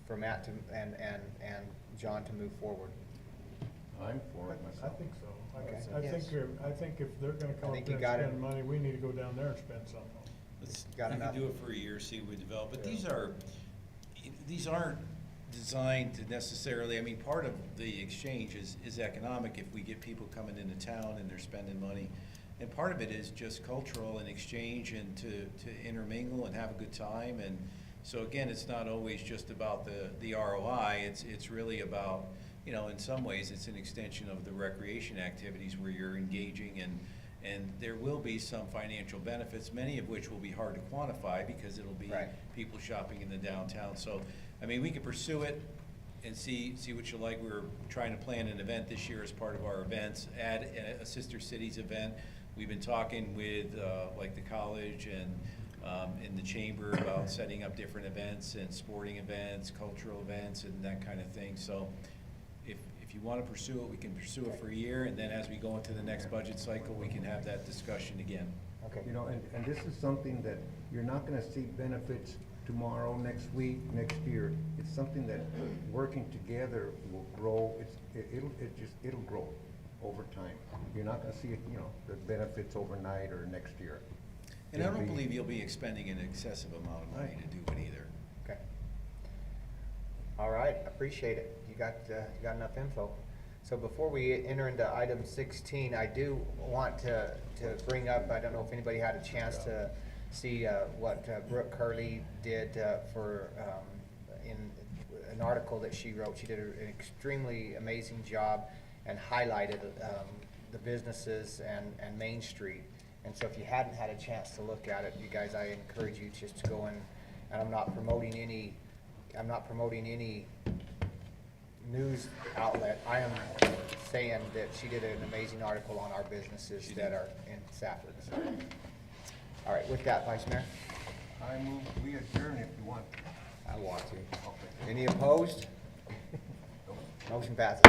for Matt to, and John to move forward? I'm for it myself. I think so. Okay. I think if they're gonna come I up think there you and got it. spend money, we need to go down there and spend some. Got You enough? can do it for a year, see what we develop, but these aren't designed to necessarily, I mean, part of the exchange is economic if we get people coming into town and they're spending money. And part of it is just cultural and exchange and to intermingle and have a good time. And so again, it's not always just about the ROI, it's really about, you know, in some ways, it's an extension of the recreation activities where you're engaging, and there will be some financial benefits, many of which will be hard to quantify because it'll be people shopping in the downtown. So, I mean, we could pursue it and see what you like. We're trying to plan an event this year as part of our events, add a Sister Cities event. We've been talking with like the college and in the chamber about setting up different events and sporting events, cultural events, and that kind of thing. So if you want to pursue it, we can pursue it for a year, and then as we go into the next budget cycle, we can have that discussion again. Okay. You know, and this is something that you're not gonna see benefits tomorrow, next week, next year. It's something that working together will grow, it'll grow over time. You're not gonna see, you know, the benefits overnight or next year. And I It'll don't be- believe you'll be expending an excessive amount of money to do it either. Okay. All right, appreciate it. You got enough info. So before we enter into item 16, I do want to bring up, I don't know if anybody had a chance to see what Brooke Curley did for, in an article that she wrote. She did an extremely amazing job and highlighted the businesses and Main Street. And so if you hadn't had a chance to look at it, you guys, I encourage you just to go in, and I'm not promoting any news outlet. I am saying that she did an amazing article on our businesses that are in Safford. So. All right, with that, Vice Mayor? I move, we adjourn if you want. I want to. Okay. Any opposed? Motion passes.